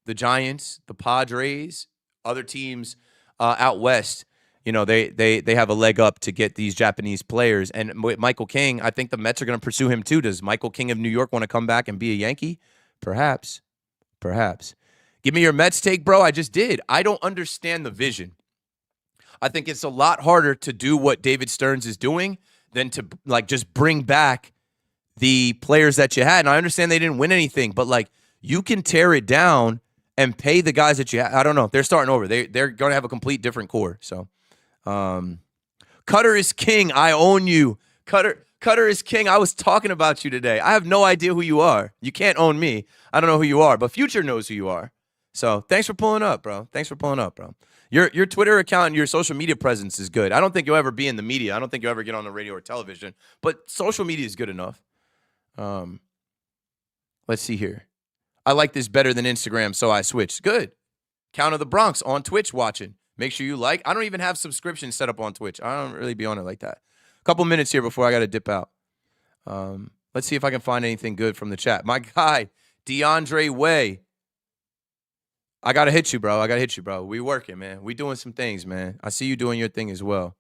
[SPEAKER 1] the Giants, the Padres, other teams out west, you know, they have a leg up to get these Japanese players. And with Michael King, I think the Mets are going to pursue him too. Does Michael King of New York want to come back and be a Yankee? Perhaps. Give me your Mets take, bro. I just did. I don't understand the vision. I think it's a lot harder to do what David Stearns is doing than to, like, just bring back the players that you had. And I understand they didn't win anything, but, like, you can tear it down and pay the guys that you have. I don't know. They're starting over. They're going to have a complete different core. So, Cutter is king. I own you. Cutter is king. I was talking about you today. I have no idea who you are. You can't own me. I don't know who you are, but Future knows who you are. So thanks for pulling up, bro. Your Twitter account and your social media presence is good. I don't think you'll ever be in the media. I don't think you'll ever get on the radio or television, but social media is good enough. Let's see here. I like this better than Instagram, so I switched. Good. Count of the Bronx on Twitch watching. Make sure you like. I don't even have subscriptions set up on Twitch. I don't really be on it like that. Couple minutes here before I got to dip out. Let's see if I can find anything good from the chat. My guy, DeAndre Way. I got to hit you, bro. We working, man. We doing some things, man. I see you doing your thing as well.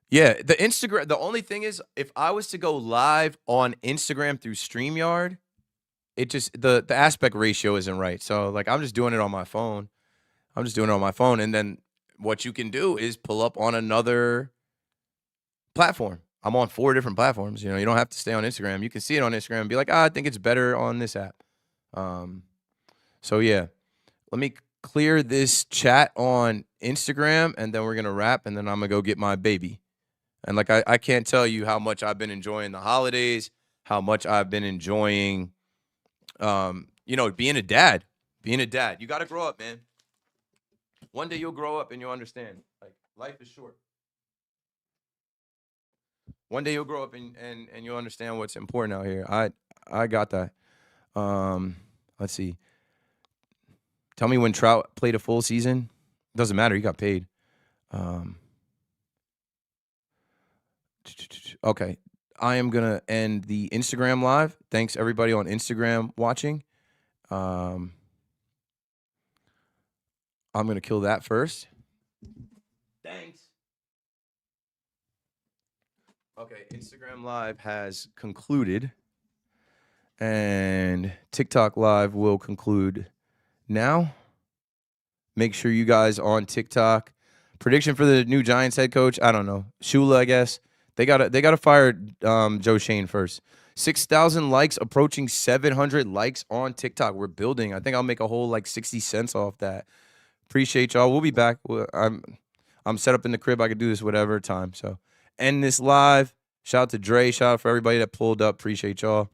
[SPEAKER 1] Yeah, the Instagram, the only thing is, if I was to go live on Instagram through StreamYard, it just, the aspect ratio isn't right. So, like, I'm just doing it on my phone. And then what you can do is pull up on another platform. I'm on 4 different platforms. You know, you don't have to stay on Instagram. You can see it on Instagram and be like, I think it's better on this app. So, yeah, let me clear this chat on Instagram, and then we're going to wrap, and then I'm going to go get my baby. And, like, I can't tell you how much I've been enjoying the holidays, how much I've been enjoying, you know, being a dad. You got to grow up, man. One day you'll grow up and you'll understand. Like, life is short. One day you'll grow up and you'll understand what's important out here. I got that. Let's see. Tell me when Trout played a full season. Doesn't matter. He got paid. Okay. I am going to end the Instagram live. Thanks, everybody on Instagram watching. I'm going to kill that first. Thanks. Okay, Instagram Live has concluded, and TikTok Live will conclude now. Make sure you guys on TikTok. Prediction for the new Giants head coach? I don't know. Shula, I guess. They gotta fire Joe Shane first. 6,000 likes, approaching 700 likes on TikTok. We're building. I think I'll make a whole like 60 cents off that. Appreciate y'all. We'll be back. I'm I'm set up in the crib. I could do this whatever time. So end this live. Shout out to Dre. Shout out for everybody that pulled up. Appreciate y'all.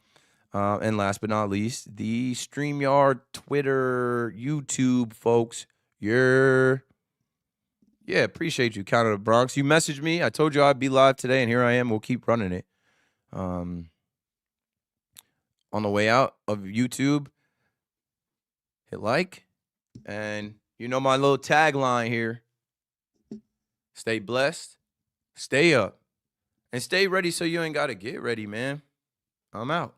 [SPEAKER 1] And last but not least, the StreamYard, Twitter, YouTube folks. Yeah, appreciate you, Count of the Bronx. You messaged me. I told you I'd be live today, and here I am. We'll keep running it. On the way out of YouTube, hit like. And you know my little tagline here. Stay blessed, stay up, and stay ready so you ain't got to get ready, man. I'm out.